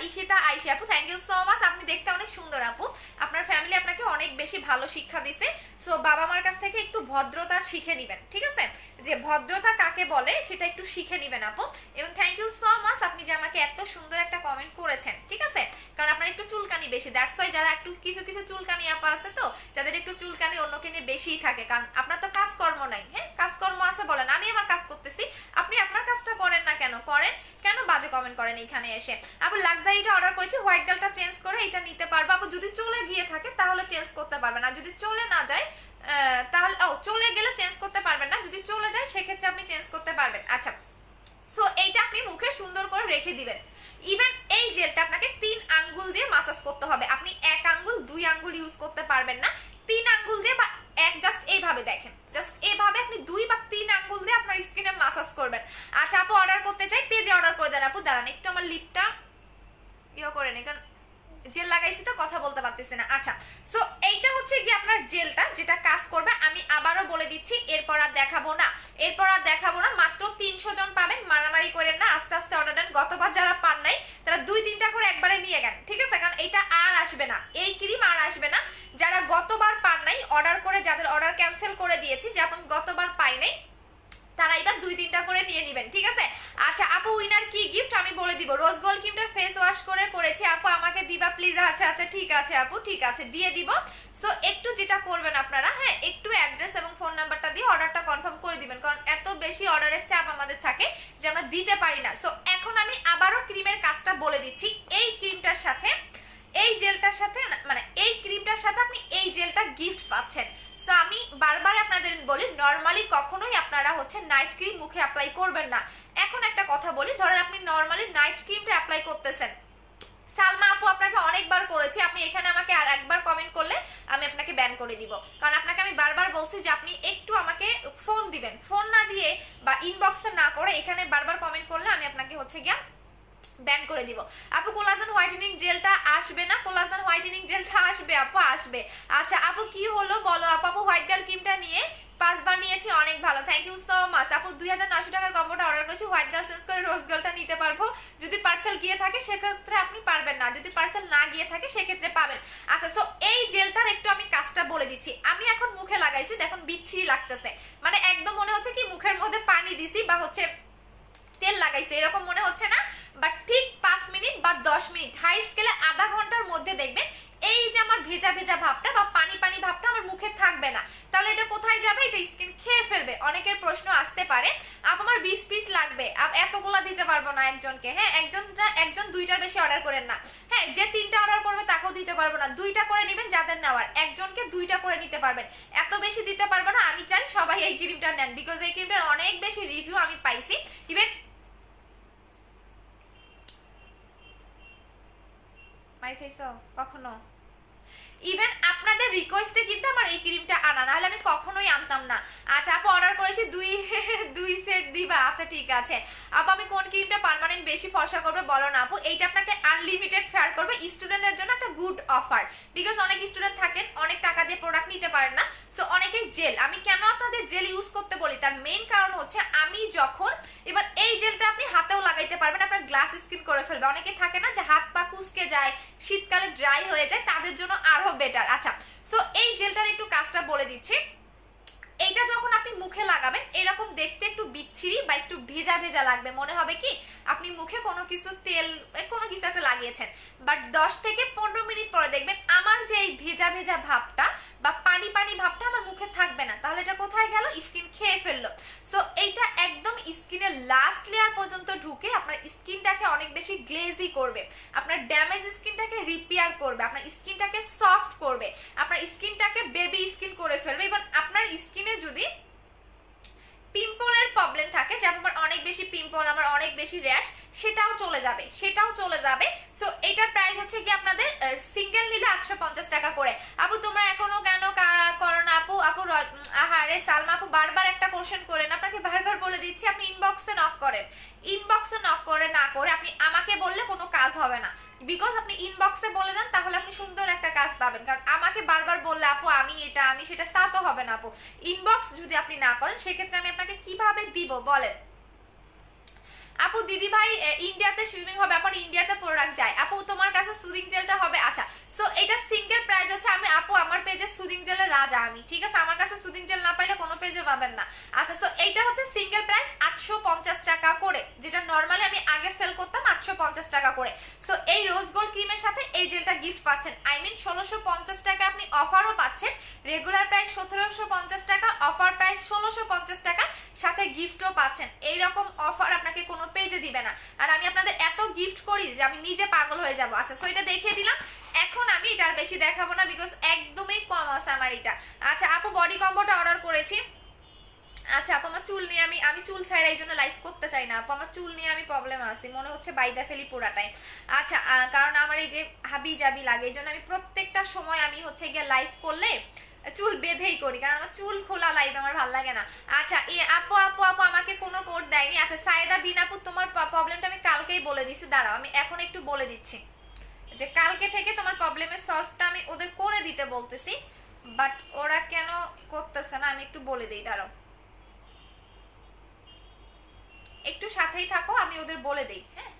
A: ঈশিতা আইসি আপু, থ্যাংক ইউ সো মাচ। আপনি দেখতে অনেক সুন্দর আপু, আপনার ফ্যামিলি আপনাকে অনেক বেশি ভালো শিক্ষা দিছে। সো বাবা মার কাছ থেকে একটু ভদ্রতা শিখে নিবেন, ঠিক আছে? যে ভদ্রতা কাকে বলে সেটা একটু শিখে নিবেন আপু। এবং থ্যাংক ইউ সো মাচ আপনি যে আমাকে এত সুন্দর একটা কমেন্ট করেছেন, ঠিক আছে? কারণ আপনার একটু চুলকানি বেশি, দ্যাটস ওয়াই। যারা একটু কিছু চুলকানি আপা আছে তো, যাদের একটু চুলকানি অন্যকে নিয়ে বেশিই থাকে, কারণ আপনার তো কাজকর্ম নাই। হ্যাঁ কাজকর্ম আছে বলেন, আমি আমার কাজ করতেছি, আপনি আপনার কাজটা করেন না কেন? করেন কেন বাজে কমেন্ট করেন এইখানে এসে? আপু লাক্সারিটা অর্ডার করেছি, হোয়াইট গার্লটা চেঞ্জ করে এটা নিতে পারবো আপু। যদি চলে গিয়ে থাকে তাহলে চেঞ্জ করতে পারবেন, আর যদি চলে না যায় তাহলে চলে গেলে চেঞ্জ করতে পারবেন না, যদি চলে যায় সেক্ষেত্রে আপনি চেঞ্জ করতে পারবেন। আচ্ছা সো এইটা আপনি মুখে সুন্দর করে রেখে দিবেন। ইভেন এই জেলটা আপনাকে 3 আঙ্গুল দিয়ে মাসাজ করতে হবে, আপনি 1 আঙ্গুল 2 আঙ্গুল ইউজ করতে পারবেন না, 3 আঙ্গুল দিয়ে বা এক জাস্ট এইভাবে দেখেন, জাস্ট এইভাবে আপনি 2 বা 3 আঙ্গুল দিয়ে আপনার স্কিনে মাসাজ করবেন। আচ্ছা আপু অর্ডার করতে চাই, পেজে অর্ডার করে দেন। আপু দাঁড়ান একটু আমার লিপটা করে নি, কারণ জেল লাগাইছি তো কথা বলতে পারতেছি না। আচ্ছা সো এইটা হচ্ছে কি আপনার জেলটা যেটা কাজ করবে, আমি আবারও বলে দিচ্ছি, এরপর আর দেখাবো না, এরপর আর দেখাবো না। মাত্র 300 জন পাবেন, মারামারি করেন না, আস্তে আস্তে অর্ডার দেন। গতবার যারা পান নাই তারা 2-3টা করে একবারে নিয়ে গেন, ঠিক আছে? কারণ এটা আর আসবে না, এই ক্রিম আর আসবে না। যারা গতবার পান নাই অর্ডার করে, যাদের অর্ডার ক্যান্সেল করে দিয়েছি, যে আপনি গতবার পাই নাই, তারা এবার 2-3টা করে নিয়ে নেবেন, ঠিক আছে? আচ্ছা আপু উইনার কি গিফট আমি বলে দিব। রোজ গোল্ড ক্রিমটা ফেস ওয়াশ করে করেছি আপু, আমাকে দিবা প্লিজ? আচ্ছা আচ্ছা ঠিক আছে আপু, ঠিক আছে দিয়ে দিব। সো একটু যেটা করবেন আপনারা, হ্যাঁ একটু অ্যাড্রেস এবং ফোন নাম্বারটা দিয়ে অর্ডারটা কনফার্ম করে দিবেন, কারণ এত বেশি অর্ডারের চাপ আমাদের থাকে যে আমরা দিতে পারি না। সো এখন আমি আবারও ক্রিমের কাজটা বলে দিচ্ছি। এই ক্রিমটার সাথে, এই জেলটার সাথে, মানে এই ক্রিমটার সাথে আপনি এই জেলটা গিফট পাচ্ছেন। সো আমি বারবার আপনাদের বলি, নর্মালি কখনোই আপনারা হচ্ছে নাইট ক্রিম মুখে অ্যাপ্লাই করবেন না। এখন একটা কথা বলি, ধরেন আপনি নর্মালি নাইট ক্রিমটা অ্যাপ্লাই করতেছেন, সালমা আপু আপনাকে অনেকবার করেছি, আপনি এখানে আমাকে আর একবার কমেন্ট করলে আমি আপনাকে ব্যান করে দিব, কারণ আপনাকে আমি বারবার বলছি যে আপনি একটু আমাকে ফোন দিবেন, ফোন না দিয়ে বা ইনবক্সে না করে এখানে বারবার কমেন্ট করলে আমি আপনাকে হচ্ছে গিয়া ব্যান করে দিব। আপু কোলাজেন হোয়াইটেনিং জেলটা আসবে না? কোলাজেন হোয়াইটেনিং জেলটা আসবে আপু, আসবে। আচ্ছা আপু কি হলো বলো আপু। আপু হোয়াইট গার্ল ক্রিমটা নিয়ে 5বার নিয়েছি, অনেক ভালো, থ্যাংক ইউ সো মাচ আপু। 2900 টাকার কম্বোটা অর্ডার করেছি, হোয়াইট গার্ল চেঞ্জ করে রোজ গার্লটা নিতে পারবো? যদি পার্সেল গিয়ে থাকে সেক্ষেত্রে আপনি পারবেন না, যদি পার্সেল না গিয়ে থাকে সেক্ষেত্রে পাবেন। আচ্ছা সো এই জেলটার একটু আমি কাজটা বলে দিচ্ছি। আমি এখন মুখে লাগাইছি, দেখুন বিচ্ছিরি লাগতেছে, মানে একদম মনে হচ্ছে কি মুখের মধ্যে পানি দিছি বা হচ্ছে তেল লাগাইছে এরকম মনে হচ্ছে না, বাট ঠিক 5 মিনিট বা 10 মিনিট, হাইস্ট গেলে আধা ঘন্টার মধ্যে দেখবেন এই যে আমার ভেজা ভেজা ভাবটা বা পানি পানি ভাবটা আমার মুখে থাকবে না। তাহলে এটা কোথায় যাবে? এটা স্কিন খেয়ে ফেলবে। অনেকের প্রশ্ন আসতে পারে আপ আমার 20 পিস লাগবে, আপ এতগুলা দিতে পারবো না একজনকে। হ্যাঁ একজন 2টার বেশি অর্ডার করেন না, হ্যাঁ যে 3টা অর্ডার করবে তাকেও দিতে পারবো না, 2টা করে নেবেন যাদের নেওয়ার, একজনকে 2টা করে নিতে পারবেন, এত বেশি দিতে পারবো না। আমি চাই সবাই এই ক্রিমটা নেন, বিকজ এই ক্রিমটার অনেক বেশি রিভিউ আমি পাইছি। ইভেন মার খাইছো কখনো? ইভেন আপনাদের রিকোয়েস্টে কিন্তু আমার এই ক্রিমটা আনা, নাহলে আমি কখনোই আনতাম না। আচ্ছা আপু অর্ডার করেছি 2 সেট দিবা? আচ্ছা ঠিক আছে আপু। আমি কোন ক্রিমটা পার্মানেন্ট বেশি ফর্সা করবে বলো না আপু? এইটা আপনাকে আনলিমিটেড ফেয়ার করবে, স্টুডেন্টের জন্য একটা গুড অফার, বিকজ অনেক স্টুডেন্ট থাকেন অনেক টাকা দিয়ে প্রোডাক্ট নিতে পারেন না। সো অনেকেই জেল, আমি কেন আপনাদের জেল ইউজ করতে বলি তার মেইন কারণ হচ্ছে আমি যখন, এবার এই জেলটা আপনি হাতেও লাগাইতে পারবেন, আপনার গ্লাস স্কিন করে ফেলবে। অনেকে থাকে না যে হাত পা কুচকে যায়, শীতকালে ড্রাই হয়ে যায়, তাদের জন্য আরো বেটার। আচ্ছা সো এই জেলটার একটু কাজটা বলে দিচ্ছি। এইটা যখন আপনি মুখে লাগাবেন এরকম দেখতে একটু বিচ্ছিরি বা একটু ভেজা ভেজা লাগবে, মনে হবে কি আপনি মুখে কোনো কিছু তেল কোনো কিছু একটা লাগিয়েছেন, বাট 10 থেকে 15 মিনিট পরে দেখবেন আমার যে এই ভেজা ভেজা ভাবটা বা পানি পানি ভাবটা আমার মুখে থাকবে না। তাহলে এটা কোথায় গেল? স্কিন খেয়ে ফেললো। সো এইটা একদম স্কিনের লাস্ট লেয়ার পর্যন্ত ঢুকে আপনার স্কিনটাকে অনেক বেশি গ্লেজি করবে, আপনার ড্যামেজ স্কিনটাকে রিপেয়ার করবে, আপনার স্কিনটাকে সফট করবে, আপনার স্কিনটাকে বেবি স্কিন করে ফেলবে। এবং আপনার স্কিনে যদি পিম্পলের প্রবলেম থাকে, যেমন আমার অনেক বেশি পিম্পল, আমার অনেক বেশি র্যাশ, সেটাও চলে যাবে, সেটাও চলে যাবে। সো এটার প্রাইস হচ্ছে কি আপনাদের সিঙ্গেল নিলে 850 টাকা করে। আপু তোমরা এখনো কেন করো না আপু? আপু আহারে সালমা আপু বারবার একটা কোশ্চেন করেন, আপনাকে বারবার বলে দিচ্ছি আপনি ইনবক্সে নক করেন, ইনবক্সে নক করে না করে আপনি আমাকে বললে কোনো কাজ হবে না, বিকজ আপনি ইনবক্সে বলে দেন তাহলে আপনি সুন্দর একটা কাজ পাবেন। কারণ আমাকে বারবার বললে আপু আমি এটা আমি সেটা, তা তো হবে না আপু। ইনবক্স যদি আপনি না করেন সেক্ষেত্রে আমি আপনাকে কিভাবে দিব বলেন? আপু দিদি ভাই ইন্ডিয়াতে সুইমিং হবে, আপনি ইন্ডিয়াতে প্রোডাক্ট যায় আপু, তোমার কাছে সুদিং জেলটা হবে? আচ্ছা সো এটা সিঙ্গেল প্রাইস হচ্ছে, আমি আপু আমার পেজে সুদিং জেলের রাজা আমি, ঠিক আছে? আমার কাছে সুদিং জেল না পাইলে কোনো পেজে পাবেন না। আচ্ছা সো এইটা হচ্ছে সিঙ্গেল প্রাইস 850 টাকা করে, যেটা নর্মালি আমি আগে সেল করতাম 850 টাকা করে। সো এই রোজ গোল্ড ক্রিমের সাথে এই জেলটা গিফট পাচ্ছেন, আই মিন 1650 টাকা আপনি অফারও পাচ্ছেন, রেগুলার প্রাইস 1750 টাকা, অফার প্রাইস 1650 টাকা, সাথে গিফটও পাচ্ছেন। এইরকম অফার আপনাকে কোনো পেজে দিবে না, আর আমি আপনাদের এত গিফট করি যে আমি নিজে পাগল হয়ে যাব। আচ্ছা সো এটা দেখিয়ে দিলাম, এখন আমি এটার বেশি দেখাবো না বিকজ একদমই কম আছে আমার এটা। আচ্ছা আপু বডি কম্বোটা অর্ডার করেছি, আচ্ছা আপু আমার চুল নিয়ে আমি চুল ছাড়া এই জন্য লাইভ করতে চাই না আপু, আমার চুল নিয়ে আমি প্রবলেম আছি, মনে হচ্ছে বাইদা ফেলি পুরাটাই। আচ্ছা কারণ আমার এই যে হাবি জাবি লাগে, এই জন্য আমি প্রত্যেকটা সময় আমি হচ্ছে গিয়ে লাইভ করলে চুল বেঁধেই করি, কারণ আমার চুল খোলা লাইভ আমার ভালো লাগে না। আচ্ছা আপু আপু আপু আমাকে কোনো কোড দেয়নি। আচ্ছা সায়েদা বিন আপু তোমার প্রবলেমটা আমি কালকেই বলে দিছি, দাঁড়াও আমি এখন একটু বলে দিচ্ছি যে কালকে থেকে তোমার প্রবলেমের সলভটা আমি ওদের করে দিতে বলতেছি, বাট ওরা কেন করতেছে না আমি একটু বলে দিই, দাঁড়াও একটু সাথেই থাকো আমি ওদের বলে দিই। হ্যাঁ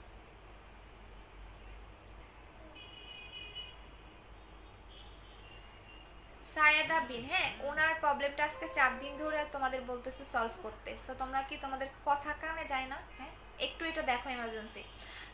A: সায়েদা বিন, হ্যাঁ ওনার প্রবলেমটা আজকে 4 দিন ধরে তোমাদের বলতেছে সলভ করতে, তো তোমরা কি তোমাদের কথা কানে যায় না? হ্যাঁ একটু এটা দেখো ইমার্জেন্সি।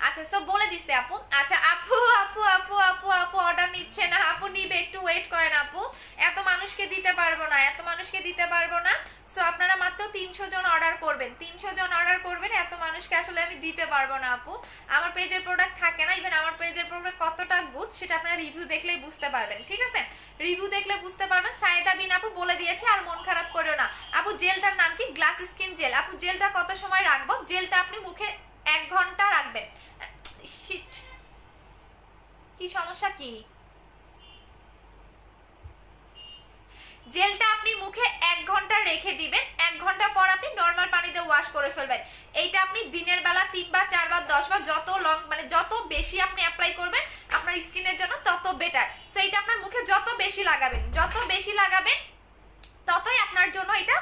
A: আচ্ছা সো বলে দিছে আপু। আচ্ছা আপু আপু আপু আপু আপু অর্ডার নিচ্ছে না আপু, নিবে একটু ওয়েট করেন আপু, এত মানুষকে দিতে পারবো না, এত মানুষকে দিতে পারবো না। সো আপনারা মাত্র 300 জন অর্ডার করবেন, 300 জন অর্ডার করবেন, এত মানুষকে আসলে আমি দিতে পারবো না আপু। আমার পেজের প্রোডাক্ট থাকে না, ইভেন আমার পেজের প্রোডাক্ট কতটা গুড সেটা আপনারা রিভিউ দেখলেই বুঝতে পারবেন, ঠিক আছে? রিভিউ দেখলে বুঝতে পারবেন। সায়েদা বিন আপু বলে দিয়েছে, আর মন খারাপ করো না আপু। জেলটার নাম কি? Glass skin gel. আপু জেলটা কত সময় রাখবো? জেলটা আপনি মুখে 1 ঘন্টা রাখবেন। শিট, কি সমস্যা কি? জেলটা আপনি মুখে 1 ঘন্টা রেখে দিবেন, 1 ঘন্টা পর আপনি নর্মাল পানিতে ওয়াশ করে ফেলবেন। এইটা আপনি দিনের বেলা 3 বার 4 বার 10 বার যত লং মানে যত বেশি আপনি অ্যাপ্লাই করবেন আপনার স্কিনের জন্য তত বেটার। সো এটা আপনার মুখে যত বেশি লাগাবেন, যত বেশি লাগাবেন ততই আপনার জন্য এটা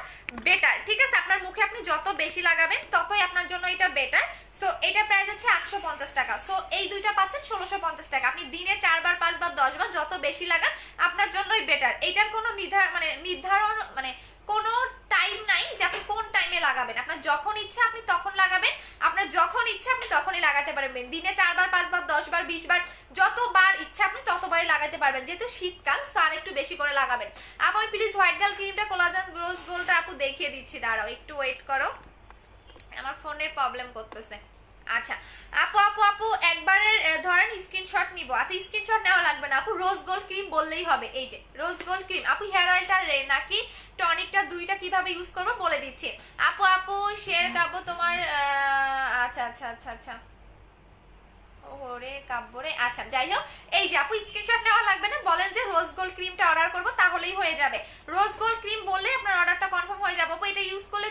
A: বেটার, ঠিক আছে? আপনার মুখে আপনি যত বেশি লাগাবেন ততই আপনার জন্য এটা বেটার। সো এটা প্রাইস আছে 850 টাকা। সো এই দুইটা পাচ্ছেন 1650 টাকা। আপনি দিনে 4 বার 5 বার 10 বার যত বেশি লাগান আপনার জন্যই বেটার। এটার কোনো নির্ধারণ মানে কোনো টাইম নাই যে আপনি কোন টাইমে লাগাবেন, আপনার যখন ইচ্ছা আপনি তখন লাগাবেন, আপনার যখন ইচ্ছা আপনি তখনই লাগাতে পারবেন। দিনে 4 বার 5 বার 10 বার 20 বার যতবার ইচ্ছা আপনি ততবারই লাগাতে পারবেন, যেহেতু শীতকাল স্যার একটু বেশি করে লাগাবেন। আপু আমি প্লিজ হোয়াইট গার্ল ক্রিমটা কোলাজেন রোজ গোল্ডটা আপু দেখিয়ে দিচ্ছি, দাঁড়াও একটু ওয়েট করো, আমার ফোনের প্রবলেম করতেছে। আচ্ছা আপু আপু আপু একবারের ধরেন স্ক্রিনশট নিব। আচ্ছা স্ক্রিনশট নেওয়া লাগবে না আপু, রোজ গোল্ড ক্রিম বললেই হবে। এই যে রোজ গোল্ড ক্রিম। আপু হেয়ার অয়েলটা নাকি টনিকটা দুইটা কিভাবে ইউজ করবো বলে দিচ্ছি। আপু আপু শেয়ার কাবো তোমার আচ্ছা আচ্ছা আচ্ছা আচ্ছা ওরে কাব্যরে। আচ্ছা যাই হোক, এই যে আপু স্ক্রিনশট নেওয়া লাগবে না, বলেন যে রোজ গোল্ড ক্রিমটা অর্ডার করব তাহলেই হয়ে যাবে। রোজ গোল্ড ক্রিম বললে আপনার অর্ডারটা কনফার্ম হয়ে যাবে। আপু এটা ইউজ করলে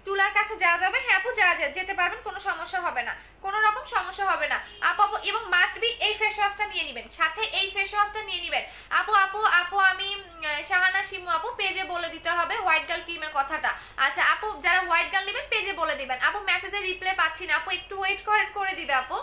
A: চুলার কাছে যাওয়া যাবে? হ্যাঁ আপু যেতে পারবেন, কোনো সমস্যা হবে না, কোনো রকম সমস্যা হবে না আপু। আপু এবং মাস্ট বি এই ফেস ওয়াশটা নিয়ে নেবেন, সাথে এই ফেস ওয়াশটা নিয়ে নেবেন আপু। আপু আপু আমি শাহানা শিমু আপু পেজে বলে দিতে হবে হোয়াইট গার্ল ক্রিমের কথাটা। আচ্ছা আপু যারা হোয়াইট গার্ল নেবেন পেজে বলে দিবেন। আপু মেসেজে রিপ্লাই পাচ্ছি না আপু, একটু ওয়েট করে দিবে আপু।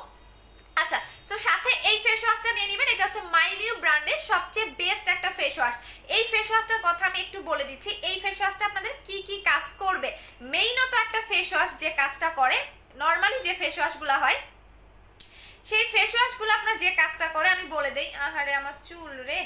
A: আচ্ছা সো সাথে এই ফেস ওয়াশটা নিয়ে নেবেন, এটা হচ্ছে মাইলিউ ব্র্যান্ডের সবচেয়ে বেস্ট একটা ফেস ওয়াশ। এই ফেস ওয়াশটার কথা আমি একটু বলে দিচ্ছি, এই ফেস ওয়াশটা আপনাদের কি কি কাজ করবে। মেইনত একটা ফেস ওয়াশ যে কাজটা করে, নর্মালি যে ফেস ওয়াশগুলো হয় সেই ফেস ওয়াশগুলো আপনার যে কাজটা করে আমি বলে দেই। আহারে আমার চুল রে,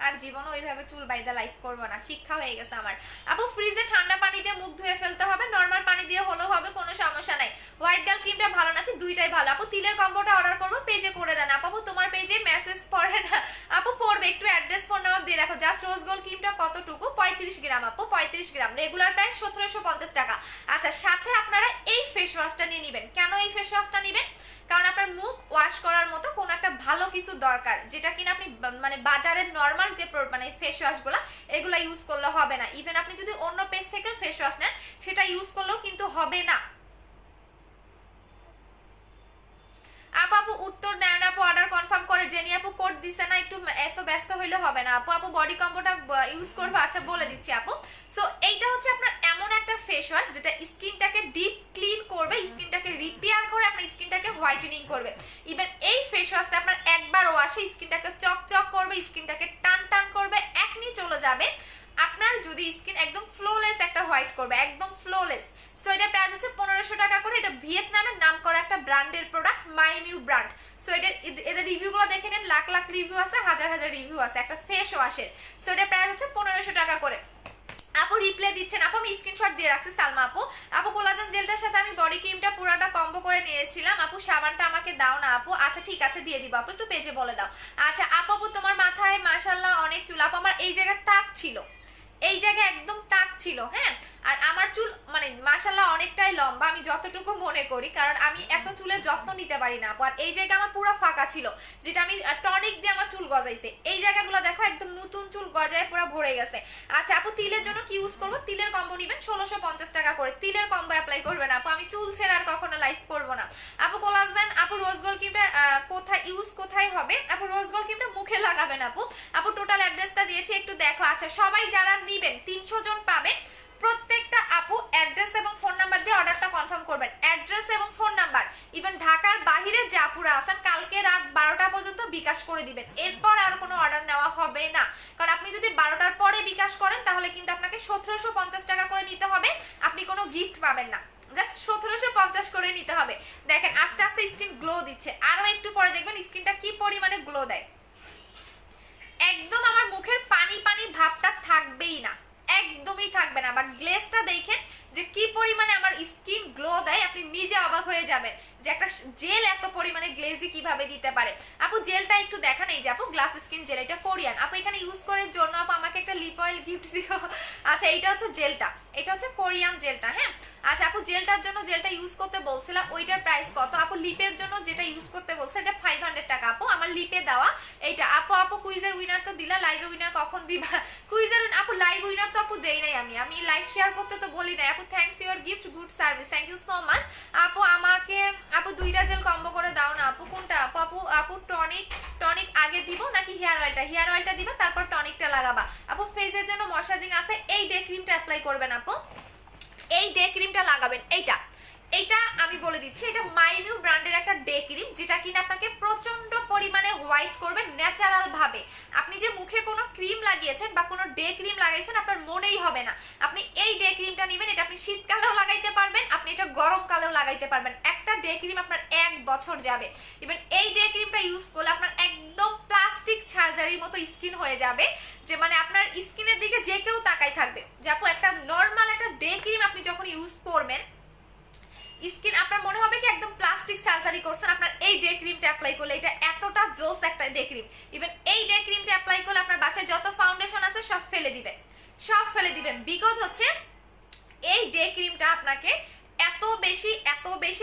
A: আর জীবনে ওইভাবে চুল বাইদা লাইফ করবো না, শিক্ষা হয়ে গেছে আমার। আপু ফ্রিজে ঠান্ডা পানি দিয়ে মুখ ধুয়ে ফেলতে হবে, নর্মাল পানি দিয়ে হলেও হবে, কোনো সমস্যা নাই। হোয়াইট গার্ল ক্রিমটা ভালো নাকি? দুইটাই ভালো আপু। তিলের কম্বোটা অর্ডার করবো, পেজে করে দেন আপু। তোমার পেজে মেসেজ পড়ে না আপু, পড়বে, একটু অ্যাড্রেস ফোন নাম্বার দিয়ে রাখো। জাস্ট রোজ গোল্ড ক্রিমটা কতটুকু? 35 গ্রাম আপু, 35 গ্রাম, রেগুলার প্রাইস 1750 টাকা। আচ্ছা সাথে আপনারা এই ফেস ওয়াশটা নিয়ে নেবেন। কেন এই ফেস ওয়াশটা নেবেন? কারণ আপনার মুখ ওয়াশ করার মতো কোনো একটা ভালো কিছু দরকার, যেটা কিনা আপনি মানে বাজারের নর্মাল যে মানে ফেস ওয়াশগুলো এগুলা ইউজ করলে হবে না। ইভেন আপনি যদি অন্য পেজ থেকে ফেস ওয়াশ নেন সেটা ইউজ করলেও কিন্তু হবে না। আপু উত্তর নেন আপু, অর্ডার কনফার্ম করে জেনি আপু কোড দিছে না, একটু এত ব্যস্ত হইলে হবে না আপু। আপু বডি কম্বোটা ইউজ করবো, আচ্ছা বলে দিচ্ছি আপু। সো এইটা হচ্ছে আপনার এমন একটা ফেস ওয়াশ যেটা স্কিনটাকে ডিপ ক্লিন করবে, স্কিনটাকে রিপেয়ার করে আপনার স্কিনটাকে হোয়াইটেনিং করবে। ইভেন এই ফেস ওয়াশটা আপনার একবার ওয়াশে স্কিনটাকে চকচক করবে, স্কিনটাকে টান টান করবে, একনি চলে যাবে আপনার। যদি স্কিন একদম ফ্লোলেস একটা হোয়াইট করবে, একদম ফ্লোলেস। সো এটা প্রাইস হচ্ছে 1500 টাকা করে। এটা ভিয়েতনামের নাম করা একটা ব্র্যান্ডের প্রোডাক্ট, মাইমিউ ব্র্যান্ড। সো এদের রিভিউগুলো দেখে নেন, লাখ লাখ রিভিউ আছে, হাজার হাজার রিভিউ আছে একটা ফেস ওয়াশের। সো এটা প্রাইস হচ্ছে 1500 টাকা করে। আপু রিপ্লাই দিচ্ছেন আপু, আমি স্ক্রিনশট দিয়ে রাখছি সালমা আপু। আপু কোলাজেন জেলটার সাথে আমি বডি ক্রিমটা পুরোটা কম্বো করে নিয়েছিলাম আপু, সাবানটা আমাকে দাও না আপু। আচ্ছা ঠিক আছে দিয়ে দিব আপু, একটু পেজে বলে দাও। আচ্ছা আপু তোমার মাথায় মাশাআল্লাহ অনেক চুল আপু, আমার এই জায়গায় টাক ছিল, এই জায়গায় একদম টাক ছিল, হ্যাঁ। আর আমার চুল মানে মাশাআল্লাহ অনেকটাই লম্বা, আমি যতটুকু মনে করি, কারণ আমি এত চুলের যত্ন নিতে পারি না আপু। আর এই জায়গা আমার পুরো ফাঁকা ছিল, যেটা আমি টনিক দিয়ে আমার চুল গজাইছে। এই জায়গাগুলো দেখো একদম নতুন চুল গজায় পুরো ভরে গেছে। আচ্ছা আপু তিলের জন্য কি ইউজ করবো? তিলের কম্বো নেবেন 1650 টাকা করে। তিলের কম্বো অ্যাপ্লাই করবেন আপু, আমি চুল ছেড়ে আর কখনো লাইফ করবো না আপু। কোলাজেন আপু রোজ গোল্ড ক্রিমটা কোথায় ইউজ কোথায় হবে আপু? রোজ গোল্ড ক্রিমটা মুখে লাগাবেন আপু। আপু টোটাল অ্যাড্রেসটা দিয়েছি, একটু দেখো। আচ্ছা সবাই যারা নিবেন 300 জন পাবেন, প্রত্যেকটা আপু অ্যাড্রেস এবং ফোন নাম্বার দিয়ে অর্ডারটা কনফার্ম করবেন। অ্যাড্রেস এবং ফোন নাম্বার, ইভেন ঢাকার বাইরে যে আপুরা আছেন কালকে রাত 12টা পর্যন্ত বিকাশ করে দিবেন, এরপর আর কোনো অর্ডার নেওয়া হবে না। কারণ আপনি যদি 12টার পরে বিকাশ করেন তাহলে কিন্তু আপনাকে 1750 টাকা করে নিতে হবে, আপনি কোনো গিফট পাবেন না, জাস্ট 1750 করে নিতে হবে। দেখেন আস্তে আস্তে স্কিন গ্লো দিচ্ছে, আরো একটু পরে দেখবেন স্কিনটা কি পরিমাণে গ্লো দেয়। একদম আমার মুখের পানি পানি ভাবটা থাকবেই না, একদমই থাকবে না। বাট গ্লেজটা দেখেন যে কি পরিমাণে আমার স্কিন গ্লো দেয়, আপনি নিজে অবাক হয়ে যাবেন যে একটা জেল এত পরিমাণে গ্লেজি কিভাবে দিতে পারে। আপু জেলটা একটু দেখান, এই যে আপু গ্লাস স্কিন জেল, এটা কোরিয়ান আপু, এখানে ইউজ করার জন্য আপু আমাকে একটা লিপ অয়েল গিফট দিও। আচ্ছা এইটা হচ্ছে জেলটা, এটা হচ্ছে কোরিয়ান জেলটা, হ্যাঁ। আচ্ছা আপু জেলটার জন্য যেটা ইউজ করতে বলছিলাম ওইটার প্রাইস কত আপু? লিপের জন্য যেটা ইউজ করতে বলছে এটা 500 টাকা আপু, আমার লিপে দেওয়া এইটা। আপু আপু কুইজের উইনার তো দিলা, লাইভে উইনার কখন দিবা? কুইজের আপু লাইভ উইনার তো আপু দেই নাই, আমি লাইভ শেয়ার করতে তো বলি নাই আপু। Thanks your gift, good service, thank you so much আপু। আমাকে আপু 2টা জেল কম্বো করে দাও না আপু। কোনটা আপু? আপু আপু টনিক আগে দিব নাকি হেয়ার অয়েলটা? হেয়ার অয়েলটা দিবা তারপর টনিকটা লাগাবা আপু। ফেজের জন্য ময়শ্চারাইজিং আছে, এই ডে ক্রিমটা অ্যাপ্লাই করবেন আপু, এই ডে ক্রিমটা লাগাবেন। এইটা আমি বলে দিচ্ছি, এটা মাইমিউ ব্র্যান্ডের একটা ডে ক্রিম, যেটা কিনা আপনাকে প্রচন্ড পরিমাণে হোয়াইট করবে ন্যাচারাল ভাবে। আপনি যে মুখে কোনো ক্রিম লাগিয়েছেন বা কোনো ডে ক্রিম লাগাইছেন আপনার মনেই হবে না। আপনি এই ডে ক্রিমটা নেবেন, এটা আপনি শীতকালেও লাগাইতে পারবেন, আপনি এটা গরমকালেও লাগাইতে পারবেন। একটা ডে ক্রিম আপনার 1 বছর যাবে। ইভেন এই ডে ক্রিমটা ইউজ করলে আপনার একদম প্লাস্টিক সার্জারির মতো স্কিন হয়ে যাবে, যে মানে আপনার স্কিনের দিকে যে কেউ তাকাই থাকবে। যে আপু একটা নর্মাল একটা ডে ক্রিম আপনি যখন ইউজ করবেন স্কিন আপনার মনে হবে কি একদম প্লাস্টিক সার্জারি করছেন আপনার এই ডে ক্রিমটা অ্যাপ্লাই করলে। এটা এতটা জোস একটা ডে ক্রিম। ইভেন এই ডে ক্রিমটা অ্যাপ্লাই করলে আপনার বাসায় যত ফাউন্ডেশন আছে সব ফেলে দিবেন, বিকজ হচ্ছে এই ডে ক্রিমটা আপনাকে এত বেশি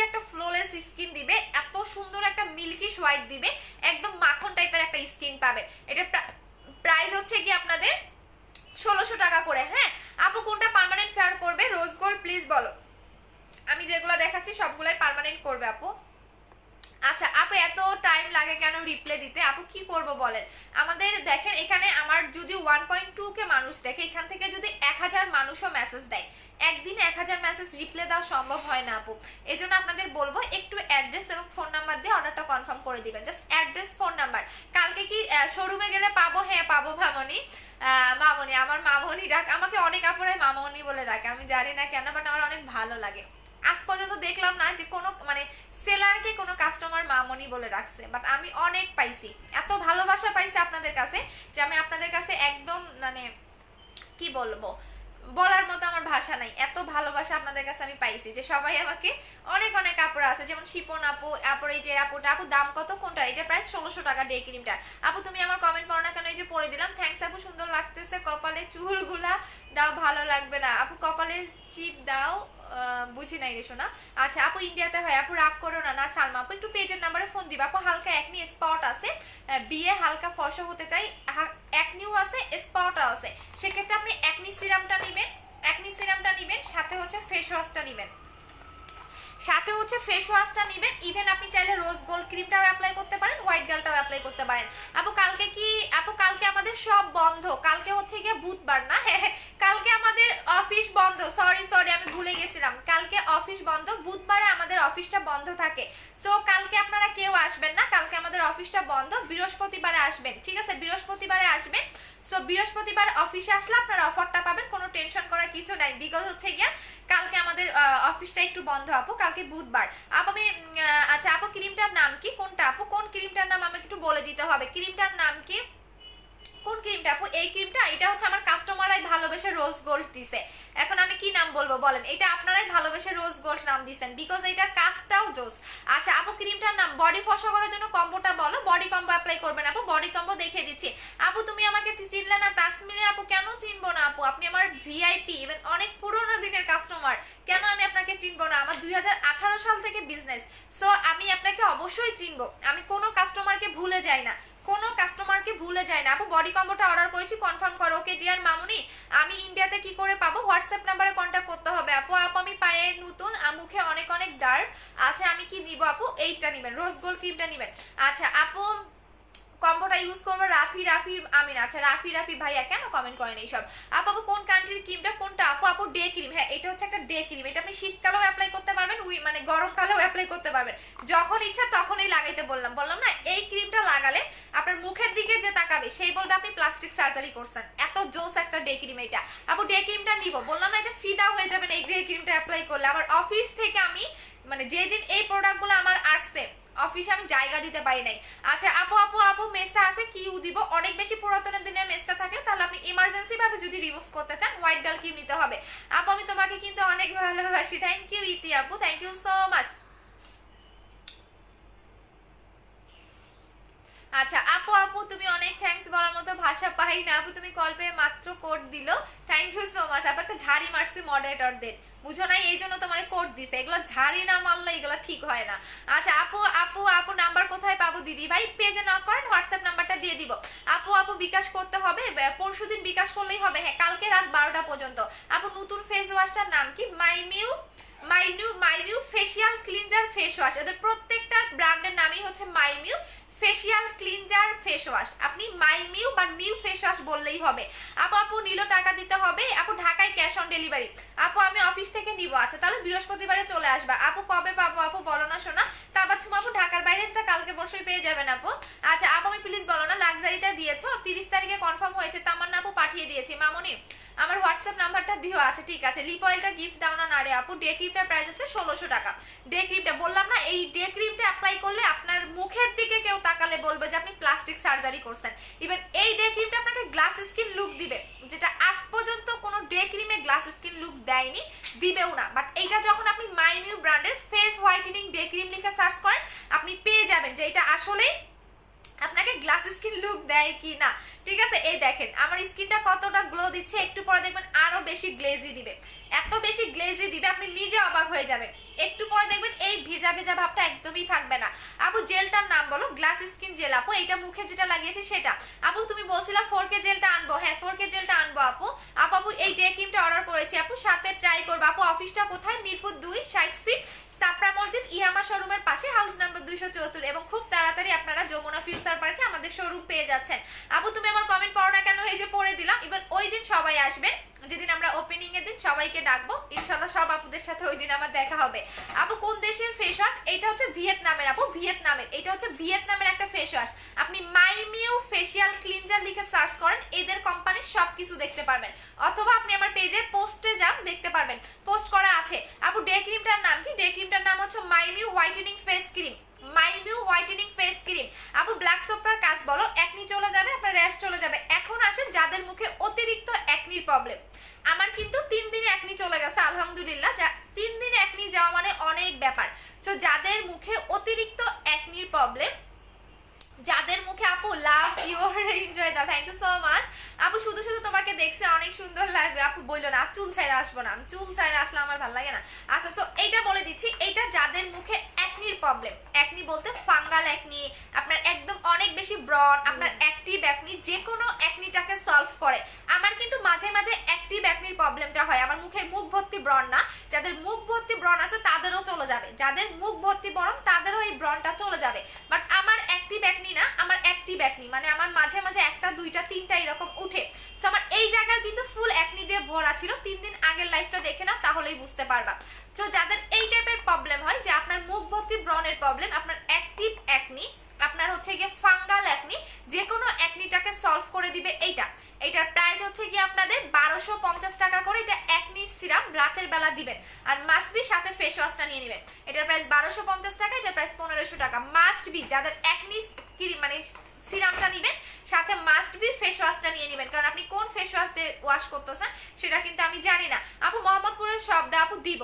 A: একটা ফ্লোলেস স্কিন দিবে, এত সুন্দর একটা মিল্কিশ হোয়াইট দিবে, একদম মাখন টাইপের একটা স্কিন পাবেন। এটা প্রাইস হচ্ছে কি আপনাদের 1600 টাকা করে, হ্যাঁ। আপু কোনটা পার্মানেন্ট ফেয়ার করবে? রোজ গোল্ড প্লিজ বলো। আমি যেগুলো দেখাচ্ছি সবগুলাই পার্মানেন্ট করবে আপু। আচ্ছা আপু এত টাইম লাগে কেন রিপ্লাই দিতে? আপু কি করব বলেন, আমাদের দেখেন এখানে আমার যদি 1.2 কে মানুষ দেখে, এখান থেকে যদি 1000 মানুষও মেসেজ দেয়, একদিনে 1000 মেসেজ রিপ্লাই দেওয়া সম্ভব হয় না আপু। এই জন্য আপনাদের বলবো একটু অ্যাড্রেস এবং ফোন নাম্বার দিয়ে অর্ডারটা কনফার্ম করে দিবেন, জাস্ট অ্যাড্রেস ফোন নাম্বার। কালকে কি শোরুমে গেলে পাবো? হ্যাঁ পাবো মামনি। মামনি, আমার মামনি ডাক, আমাকে অনেক আপুরাই মামনি বলে ডাকে, আমি জানি না কেন, বাট আমার অনেক ভালো লাগে। আজ পর্যন্ত দেখলাম না যে কোনো মানে সেলারকে কোনো কাস্টমার মামনি বলে রাখছে, বাট আমি অনেক পাইছি, এত ভালোবাসা পাইছি আপনাদের কাছে যে আমি আপনাদের কাছে একদম মানে কি বলবো, বলার মতো আমার ভাষা নাই, এত ভালোবাসা আপনাদের কাছে আমি পাইছি যে সবাই আমাকে অনেক আপুরা আছে, যেমন শিপন আপু, আপুর এই যে আপুটা, আপু দাম কত কোনটা? এটা প্রাইস 1600 টাকা ডে ক্রিমটা। আপু তুমি আমার কমেন্ট পড়ো না কেন? এই যে পড়ে দিলাম, থ্যাঙ্কস আপু, সুন্দর লাগতেছে। কপালে চুলগুলা দাও, ভালো লাগবে না আপু, কপালে চিপ দাও, বুঝি নাই রে শোনা। আচ্ছা আপু ইন্ডিয়াতে হয়, আপু রাগ করো না। না সালমা আপু একটু পেজের নাম্বারে ফোন দিবা আপু। হালকা একনি স্পট আছে, বিয়ে হালকা ফর্সা হতে চাই, একনিও আছে স্পটও আছে, সেক্ষেত্রে আপনি একনি সিরামটা নিবেন, সাথে হচ্ছে ফেস ওয়াশটা নিবেন, ইভেন আপনি চাইলে রোজ গোল্ড ক্রিমটাও অ্যাপ্লাই করতে পারেন, হোয়াইট গার্লটাও অ্যাপ্লাই করতে পারেন। আপু কালকে আমাদের সব বন্ধ, কালকে হচ্ছে গিয়ে বুধবার না, কালকে আমাদের অফিস বন্ধ, সরি আমি ভুলে গেছিলাম, কালকে অফিস বন্ধ, বুধবারে আমাদের অফিসটা বন্ধ থাকে। সো কালকে আপনারা কেউ আসবেন না, কালকে আমাদের অফিসটা বন্ধ, বৃহস্পতিবারে আসবেন, ঠিক আছে? বৃহস্পতিবারে আসবেন। সো বৃহস্পতিবার অফিসে আসলে আপনারা অফারটা পাবেন, কোনো টেনশন করার কিছু নাই, বিকজ হচ্ছে গিয়া কালকে আমাদের অফিসটা একটু বন্ধ আপু, কালকে বুধবার। আপু আমি আচ্ছা আপু ক্রিমটার নাম কি? কোনটা আপু? কোন ক্রিমটার নাম আমাকে একটু বলে দিতে হবে। ক্রিমটার নাম কি? কোন ক্রিমটা আপু? এই ক্রিমটা, এটা হচ্ছে আমার কাস্টমাররাই ভালোবেসে রোজ গোল্ড দিছে। এখন আমি কি নাম বলবো বলেন? এটা আপনারাই ভালোবেসে রোজ গোল্ড নাম দিছেন, বিকজ এটার কাজটাও জোস। আচ্ছা আপু, ক্রিমটার নাম বডি ফসা করার জন্য কম্বোটা বলো। বডি কম্বো অ্যাপ্লাই করবেন আপু, বডি কম্বো দেখিয়ে দিচ্ছি। আপু তুমি আমাকে চিনলে না? তাসমিনে আপু, কেন চিনবো না আপু? আপনি আমার ভিআইপি, ইভেন অনেক পুরোনো দিনের কাস্টমার, কেন আমি আপনাকে চিনবো না? আমার 2018 সাল থেকে বিজনেস, সো আমি আপনাকে অবশ্যই চিনবো। আমি কোনো কাস্টমারকে ভুলে যাই না, কোনো কাস্টমারকে ভুলে যায় না আপু। বডি কম্বোটা অর্ডার করেছি, কনফার্ম করো। ওকে ডিয়ার মামুনি, আমি ইন্ডিয়াতে কি করে পাবো? হোয়াটসঅ্যাপ নাম্বারে কন্ট্যাক্ট করতে হবে আপু। আপু আমি পায়ে নতুন, মুখে অনেক অনেক ডার্ক। আচ্ছা আমি কি দিব আপু? এইটা নেবেন, রোজ গোল্ড ক্রিমটা নেবেন। আচ্ছা আপু, কম্বোটা ইউজ করবো রাফি আমিন। আচ্ছা রাফি ভাইয়া কেন কমেন্ট করেন এইসব? আপু কোন কান্ট্রির ক্রিমটা কোনটা আপু? ডে ক্রিম, হ্যাঁ এটা হচ্ছে একটা ডে ক্রিম। এটা আপনি শীতকালেও অ্যাপ্লাই করতে পারবেন, মানে গরমকালেও অ্যাপ্লাই করতে পারবেন, যখন ইচ্ছা তখনই লাগাইতে বললাম না। এই ক্রিমটা লাগালে আপনার মুখের দিকে যে তাকাবে সেই বলবে আপনি প্লাস্টিক সার্জারি করছেন, এত জোস একটা ডে ক্রিম এটা আপু। ডে ক্রিমটা নিব বললাম না, এটা ফিদা হয়ে যাবেন এই ডে ক্রিমটা অ্যাপ্লাই করলে। আমার অফিস থেকে আমি মানে যেদিন এই প্রোডাক্টগুলো আমার আসছে অফিসে আমি জায়গা দিতে পারি নাই। আচ্ছা আপু মেসটা আছে কি দিব? অনেক বেশি পুরাতন দিনের মেসটা থাকলে তাহলে আপনি ইমার্জেন্সি ভাবে যদি রিমুভ করতে চান হোয়াইট ডাল ক্রিম নিতে হবে আপু। আমি তোমাকে কিন্তু অনেক ভালোবাসি। থ্যাংক ইউ ইতি আপু, থ্যাংক ইউ সো মাচ। আচ্ছা আপু তুমি অনেক থ্যাঙ্কস বলার মতো ভাষা পাই না আপু। তুমি কল পেয়ে মাত্র কোড দিল, থ্যাংক ইউ সো মাচ আপু। একটা ঝাড়ি মারছি মডারেটরদের, বুঝো নাই, এই জন্য তোমার কোড দিছে। এগুলো ঝাড়ি না মারলে এগুলো ঠিক হয় না। আচ্ছা আপু নাম্বার কোথায় পাবো দিদি ভাই? পেজে নক করেন, হোয়াটসঅ্যাপ নাম্বারটা দিয়ে দিব আপু বিকাশ করতে হবে, পরশুদিন বিকাশ করলেই হবে, হ্যাঁ কালকে রাত 12টা পর্যন্ত আপু। নতুন ফেস ওয়াশটার নাম কি? মাইমিউ ফেসিয়াল ক্লিনজার ফেস ওয়াশ। এদের প্রত্যেকটার ব্র্যান্ডের নামই হচ্ছে মাইমিউ ফেসিয়াল ক্লিনজার ফেস ওয়াশ। আপনি মাইমিউ বা নিউ ফেস ওয়াশ বললেই হবে আপু নিল টাকা দিতে হবে আপু। ঢাকায় ক্যাশ অন ডেলিভারি আপু, আমি অফিস থেকে নিব। আচ্ছা তাহলে বৃহস্পতিবারে চলে আসবা আপু। কবে পাবো আপু বলো না শোনা? তাবাচ্ছুম আপু ঢাকার বাইরে কালকে বসেই পেয়ে যাবেন আপু। আচ্ছা আপু আমি প্লিজ বলো না, লাক্সারিটা দিয়েছো 30 তারিখে কনফার্ম হয়েছে, তামান্না আপু পাঠিয়ে দিয়েছি। মামুনি আমার হোয়াটসঅ্যাপ নাম্বারটা দিও। আচ্ছা ঠিক আছে। লিপ অয়েলটা গিফট দাও না রে আপু। ডে ক্রিমটার প্রাইস হচ্ছে 1600 টাকা। ডে ক্রিমটা বললাম না, এই ডে ক্রিমটা অ্যাপ্লাই করলে আপনার মুখের দিকে কেউ তাকালে বলবে যে আপনি প্লাস্টিক সার্জারি করছেন। ইভেন এই ডে ক্রিমটা আপনাকে গ্লাস স্কিন লুক দিবে, যেটা আজ পর্যন্ত কোনো ডে ক্রিমে গ্লাস স্কিন লুক দেয়নি, দিবেও না। বাট এইটা যখন আপনি মাইমিউ ব্র্যান্ডের ফেস হোয়াইটেনিং ডে ক্রিম লিখে সার্চ করেন, আপনি পেয়ে যাবেন যে এটা আসলেই আপনাকে গ্লাস স্কিন লুক দেয় কি না। ঠিক আছে, এই দেখেন আমার স্কিনটা কতটা গ্লো দিচ্ছে, একটু পরে দেখবেন আরো বেশি গ্লেজি দিবে, এত বেশি গ্লেজি দিবে আপনি নিজে অবাক হয়ে যাবেন। একটু পরে দেখবেন এই ভেজা ভেজা ভাবটা একদমই থাকবে না আপু। জেলটার নাম বলো। গ্লাস স্কিন জেল আপু, এইটা মুখে যেটা লাগিয়েছি সেটা আপু। তুমি বলছিলা 4K জেলটা আনবো, হ্যাঁ 4K জেলটা আনবো আপু এই ডে ক্রিমটা অর্ডার করেছি আপু, সাথে ট্রাই করবো আপু। অফিসটা কোথায়? মিরপুর 2 60 ফিট সাপরা মসজিদ ইহামা শোরুমের পাশে, হাউস নাম্বার 274। এবং খুব তাড়াতাড়ি আপনারা যমুনা ফিউচার পার্কে আমাদের শোরুম পেয়ে যাচ্ছেন আপু। তুমি আমার কমেন্ট পড়ো না কেন? এই যে পড়ে দিলাম। এবার ওই দিন সবাই আসবেন, যেদিন আমরা ওপেনিং এর দিন সবাইকে ডাকবো ইনশাআল্লাহ, সব আপুদের সাথে ওই দিন আমার দেখা হবে আপু। কোন দেশের ফেস ওয়াশ? এটা হচ্ছে ভিয়েতনামের আপু, ভিয়েতনামের। এটা হচ্ছে ভিয়েতনামের একটা ফেস ওয়াশ। আপনি মাইমিউ ফেসিয়াল ক্লিনজার লিখে সার্চ করেন, এদের কোম্পানির সবকিছু দেখতে পারবেন, অথবা আপনি আমার পেজের পোস্টে যান, দেখতে পারবেন পোস্ট করা আছে আপু। ডে ক্রিমটার নাম কি? ডে ক্রিমটার নাম হচ্ছে মাইমিউ হোয়াইটেনিং ফেস ক্রিম, মাইমিউ হোয়াইটেনিং ফেস ক্রিম আপু। ব্ল্যাক সোপার কাজ বলো, একনি চলে যাবে, আপনার র্যাশ চলে যাবে। এখন আসেন যাদের মুখে অতিরিক্ত একনির প্রবলেম। আমার কিন্তু 3 দিনে একনি চলে গেছে আলহামদুলিল্লাহ। 3 দিনে একনি যাওয়া মানে অনেক ব্যাপার। তো যাদের মুখে অতিরিক্ত একনির প্রবলেম, যাদের মুখে আপু love your enjoy the, thank you so much আপু। শুধু শুধু তোমাকে দেখছে অনেক সুন্দর লাগবে আপু, বললো না চুল ছাইড়ে আসবো না, চুল ছাইড়ে আসলে আমার ভালো লাগে না। আচ্ছা সো এইটা বলে দিচ্ছি, এইটা যাদের মুখে একনির প্রবলেম, একনি বলতে ফাঙ্গাল একনি, আপনার একদম অনেক বেশি ব্রন, আপনার অ্যাক্টিভ একনি, যে কোনো একনিটাকে সলভ করে। আমার কিন্তু মাঝে মাঝে অ্যাক্টিভ একনির প্রবলেমটা হয়, আমার মুখে মুখ ভর্তি ব্রন না, যাদের মুখ ভর্তি ব্রন আছে তাদেরও চলে যাবে, যাদের মুখ ভর্তি ব্রন তাদেরও এই ব্রনটা চলে যাবে। বাট আমার অ্যাক্টিভ একনি না, আমার অ্যাক্টিভ একনি মানে আমার মাঝে মাঝে 1টা 2টা 3টা এরকম উঠে। সো আমার এই জায়গায় কিন্তু ফুল একনি দিয়ে ভরা ছিল। 3 দিন আগের লাইফটা দেখে না, তাহলেই বুঝতে পারবা। তো যাদের এই টাইপের প্রবলেম হয় যে আপনার মুখ ভর্তি ব্রনের প্রবলেম, আপনার অ্যাক্টিভ একনি, আপনার হচ্ছে গিয়ে ফাঙ্গাল অ্যাকনি, যে কোনো অ্যাকনিটাকে সলভ করে দিবে এইটা। এটার প্রাইস হচ্ছে গিয়ে আপনাদের 1250 টাকা করে। এটা অ্যাকনি সিরাম রাতের বেলা দিবেন, আর মাস্ট বি সাথে ফেস ওয়াশটা নিয়ে নেবেন। এটার প্রাইস 1250 টাকা, এটার প্রাইস 1500 টাকা। মাস্ট বি যাদের অ্যাকনি ক্রিম মানে সিরামটা নেবেন, সাথে মাস্ট বি ফেস ওয়াশটা নিয়ে নেবেন, কারণ আপনি কোন ফেস ওয়াশ দিয়ে ওয়াশ করতেছেন সেটা কিন্তু আমি জানি না। আপু মোহাম্মদপুরের শব্দ আপু দিব।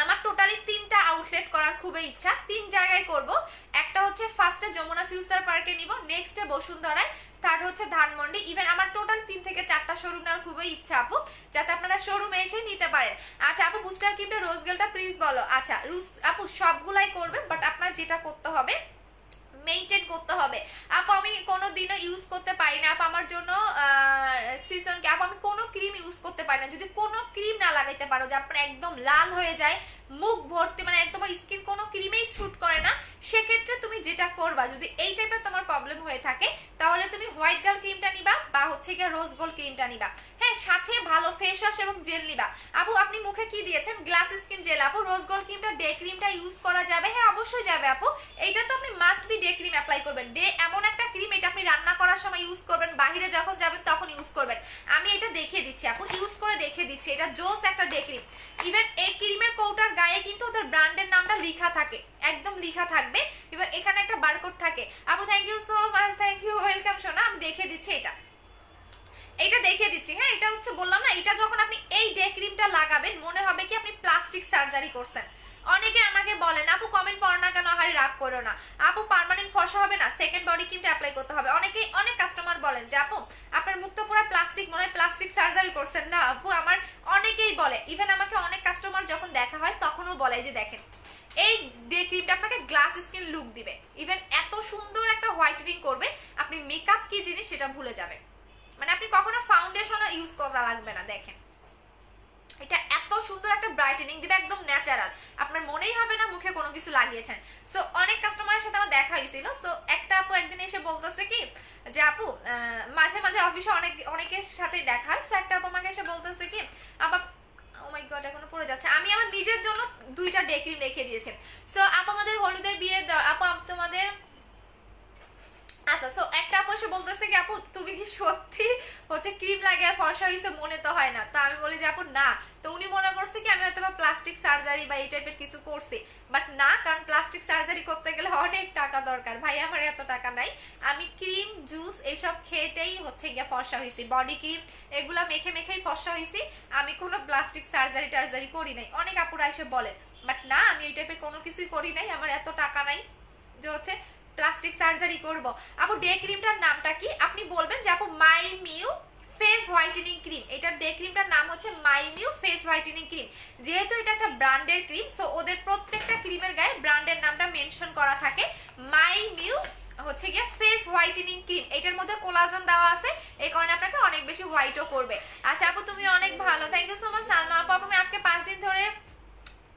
A: আমার টোটালি 3টা আউটলেট করার খুবই ইচ্ছা, 3 জায়গায় করব। একটা হচ্ছে ফার্স্টে যমুনা ফিউচার পার্কে নিব, নেক্সটে বসুন্ধরায়, থার্ড হচ্ছে ধানমন্ডি। ইভেন আমার টোটাল 3 থেকে 4টা শোরুম নেওয়ার খুবই ইচ্ছা আপু, যাতে আপনারা শোরুমে এসে নিতে পারেন। আচ্ছা আপু বুস্টার ক্রিমটা রোজ গোল্ডটা প্লিজ বলো। আচ্ছা আপু সবগুলাই করবে, বাট আপনার যেটা করতে হবে মেইনটেইন করতে হবে। আপু আমি কোনো দিনও ইউজ করতে পারি না আপু, আমার জন্য সিজন কি আপু, আমি কোনো ক্রিম ইউজ করতে পারি না। যদি কোনো ক্রিম না লাগাইতে পারো যে আপনার একদম লাল হয়ে যায়, মুখ ভর্তি, মানে একদম স্কিন কোনো ক্রিমেই শুট করে না, সেক্ষেত্রে তুমি যেটা করবা, যদি এই টাইপের তোমার প্রবলেম হয়ে থাকে, তাহলে তুমি হোয়াইট গার্ল ক্রিমটা নিবা বা হচ্ছে গিয়ে রোজ গোল্ড ক্রিমটা নিবা। হ্যাঁ, সাথে ভালো ফেস ওয়াশ এবং জেল নিবা। আপু আপনি মুখে কি দিয়েছেন? Glass skin gel. আপু রোজ গোল্ড ক্রিমটা ডে ক্রিমটা ইউজ করা যাবে? হ্যাঁ অবশ্যই যাবে আপু। এইটা তো আপনি must be day cream apply করবেন। ডে এমন একটা ক্রিম, এটা আপনি রান্না করার সময় ইউজ করবেন, বাইরে যখন যাবেন তখন ইউজ করবেন। আমি এটা দেখিয়ে দিচ্ছি আপু, ইউজ করে দেখিয়ে দিচ্ছি, এটা জোস একটা ডে ক্রিম। ইভেন এই ক্রিমের কৌটার গায়ে কিন্তু ওদের ব্র্যান্ডের নামটা লেখা থাকে, একদম লেখা থাকবে। এবার এখানে একটা বারকোড থাকে। আপু thank you so much, thank you, welcome সোনা। আমি দেখিয়ে দিচ্ছি এটা দেখিয়ে দিচ্ছি। হ্যাঁ, এটা হচ্ছে বললাম না, এটা যখন আপনি এই ডে ক্রিমটা লাগাবেন মনে হবে কি আপনি প্লাস্টিক সার্জারি করছেন। অনেকে আমাকে বলেন আপু কমেন্ট পড়ো না কেন, হারি রাগ করো না আপু, পার্মানেন্ট ফর্সা হবে না, সেকেন্ড বডি ক্রিমটা অ্যাপ্লাই করতে হবে। অনেক কাস্টমার বলেন যে আপু আপনার মুখ তো পুরো প্লাস্টিক, মনে হয় প্লাস্টিক সার্জারি করছেন। না আপু, আমার অনেকেই বলে, ইভেন আমাকে অনেক কাস্টমার যখন দেখা হয় তখনও বলে যে দেখেন এই ডে ক্রিমটা আপনাকে গ্লাস স্কিন লুক দিবে, ইভেন এত সুন্দর একটা হোয়াইটেনিং করবে, আপনি মেকআপ কি জিনিস সেটা ভুলে যাবেন। মানে আপনি কখনো ফাউন্ডেশনও ইউজ করা লাগবে না। দেখেন এটা এত সুন্দর একটা ব্রাইটেনিং দিবে, একদম ন্যাচারাল, আপনার মনেই হবে না মুখে কোনো কিছু লাগিয়েছেন। সো অনেক কাস্টমারের সাথে আমার দেখা হয়েছিল। সো একটা আপু একদিন এসে বলতেছে কি যে আপু মাঝে মাঝে অফিসে অনেকের সাথে দেখা হয়। সো একটা আপু আমাকে এসে বলতেছে কি আপা, ও মাই গড এখনো পড়ে যাচ্ছে, আমি আমার নিজের জন্য 2টা ডে ক্রিম রেখে দিয়েছি। সো আপু আমাদের হলুদের বিয়ে, আপু তোমাদের আচ্ছা। সো একটা আপু এসে বলতেছে কি আপু তুমি কি সত্যি হচ্ছে ক্রিম লাগিয়ে ফর্সা হয়েছে? মনে তো হয় না। তা আমি বলি যে আপু না। তো উনি মনে করছে কি আমি হয়তো প্লাস্টিক সার্জারি বা এই টাইপের কিছু করছি, বাট না, কারণ প্লাস্টিক সার্জারি করতে গেলে অনেক টাকা দরকার। ভাই আমার এত টাকা নাই, আমি ক্রিম জুস এইসব খেয়েটেই হচ্ছে গিয়ে ফর্সা হয়েছি, বডি ক্রিম এগুলা মেখে মেখেই ফর্সা হয়েছি, আমি কোনো প্লাস্টিক সার্জারি টার্জারি করি নাই। অনেক আপুরা এসে বলেন, বাট না আমি এই টাইপের কোনো কিছুই করি নাই, আমার এত টাকা নাই যে হচ্ছে প্লাস্টিক সার্জারি করব। আপু ডে ক্রিমটার নামটা কি? আপনি বলবেন যে আপু মাই মিউ ফেস হোয়াইটেনিং ক্রিম। এটার ডে ক্রিমটার নাম হচ্ছে মাই মিউ ফেস হোয়াইটেনিং ক্রিম। যেহেতু এটা একটা ব্র্যান্ডের ক্রিম, সো ওদের প্রত্যেকটা ক্রিমের গায়ে ব্র্যান্ডের নামটা মেনশন করা থাকে। মাই মিউ হচ্ছে গিয়ে ফেস হোয়াইটেনিং ক্রিম, এটার মধ্যে কোলাজেন দেওয়া আছে, এই কারণে আপনাকে অনেক বেশি হোয়াইটও করবে। আচ্ছা আপু তুমি অনেক ভালো, thank you so much Salma আপু। আমি আজকে 5 দিন ধরে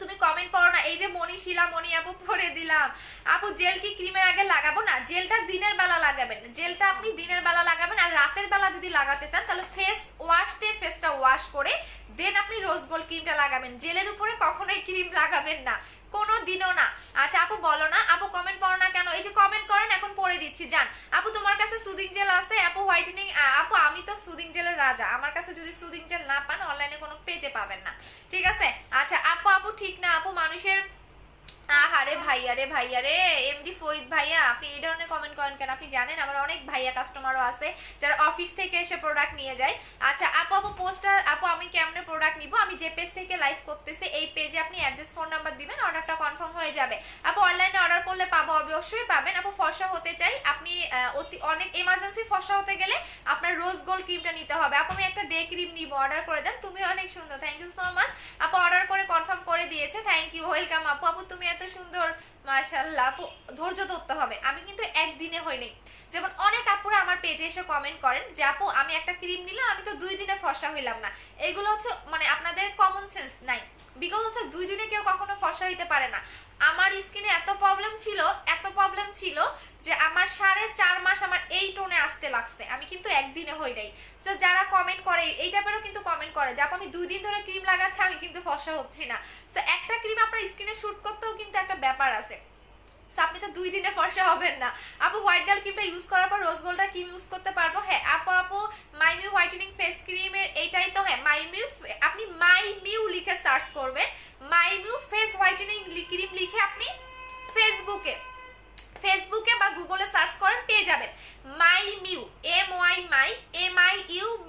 A: তুমি কমেন্ট পড়ো না, এই যে মনীষীলা মনি আপু পড়ে দিলাম। আপু জেল কি ক্রিমের আগে লাগাবো? না, জেলটা দিনের বেলা লাগাবেন, জেলটা আপনি দিনের বেলা লাগাবেন। আর রাতের বেলা যদি লাগাতে চান তাহলে ফেস ওয়াশ দিয়ে ফেসটা ওয়াশ করে দেন আপনি রোজ গোল্ড ক্রিমটা লাগাবেন। জেলের উপরে কখনোই ক্রিম লাগাবেন না, কোনো দিনও না। আচ্ছা আপু বলো না, আপু কমেন্ট পড়ো না কেন? এই যে কমেন্ট করেন, এখন পড়ে দিচ্ছি। জান আপু তোমার কাছে সুদিং জেল আছে? আপু হোয়াইটেনিং, আপু আমি তো সুদিং জেলের রাজা, আমার কাছে যদি সুদিং জেল না পান অনলাইনে কোনো পেজে পাবেন না, ঠিক আছে? আচ্ছা আপু ঠিক না আপু, মানুষের আহারে ভাইয়া রে এমডি ফরিদ ভাইয়া, আপনি এই ধরনের কমেন্ট করেন কেন? আপনি জানেন আমার অনেক ভাইয়া কাস্টমারও আছে যারা অফিস থেকে এসে প্রোডাক্ট নিয়ে যায়। আচ্ছা আপু পোস্টার, আপু আমি কেমনে প্রোডাক্ট নিব? আমি যে পেজ থেকে লাইভ করতেছি এই পেজে আপনি অ্যাড্রেস ফোন নাম্বার দিবেন, অর্ডারটা কনফার্ম হয়ে যাবে। আপু অনলাইনে অর্ডার করলে পাবো? অবশ্যই পাবেন। আপু ফর্সা হতে চাই, আপনি অনেক এমার্জেন্সি ফর্সা হতে গেলে আপনার রোজ গোল্ড ক্রিমটা নিতে হবে। আপু আমি একটা ডে ক্রিম নিব, অর্ডার করে দেন। তুমি অনেক সুন্দর, থ্যাংক ইউ সো মাচ আপু, অর্ডার করে কনফার্ম করে দিয়েছে, থ্যাংক ইউ, ওয়েলকাম আপু। আপু তুমি এত সুন্দর, মাশাআল্লাহ। আপু ধৈর্য ধরতে হবে, আমি কিন্তু একদিনে হইনি। যেমন অনেক আপুরা আমার পেজে এসে কমেন্ট করেন যে আপু আমি একটা ক্রিম নিলাম, আমি তো 2 দিনে ফর্সা হইলাম না। এগুলো হচ্ছে মানে আপনাদের কমন সেন্স নাই, বিকজ হচ্ছে 2 দিনে কেউ কখনো ফর্সা হইতে পারে না। আমার স্কিনে এত প্রবলেম ছিল যে আমার 4.5 মাস আমার এই টোনে আসতে লাগছে, আমি কিন্তু একদিনে হই নাই। সো যারা কমেন্ট করে এই টাইপেরও কিন্তু কমেন্ট করে যে আপু আমি 2 দিন ধরে ক্রিম লাগাচ্ছি, আমি কিন্তু ফর্সা হচ্ছি না। সো একটা ক্রিম আপনার স্কিনে শুট করতেও কিন্তু একটা ব্যাপার আছে। আপনি তো 2 দিনে ফর্সা হবেন না আপু। হোয়াইট গার্ল ক্রিমটা ইউজ করার পর রোজ গোল্ডটা ক্রিম ইউজ করতে পারবো? হ্যাঁ আপু মাইমিউ হোয়াইটেনিং ফেস ক্রিমের এইটাই তো। হ্যাঁ মাইমিউ, আপনি মাইমিউ লিখে সার্চ করবেন, মাইমিউ ফেস হোয়াইটেনিং ক্রিম লিখে আপনি ফেসবুকে বা গুগলে সার্চ করেন, পেয়ে যাবেন মাইমিউ, MY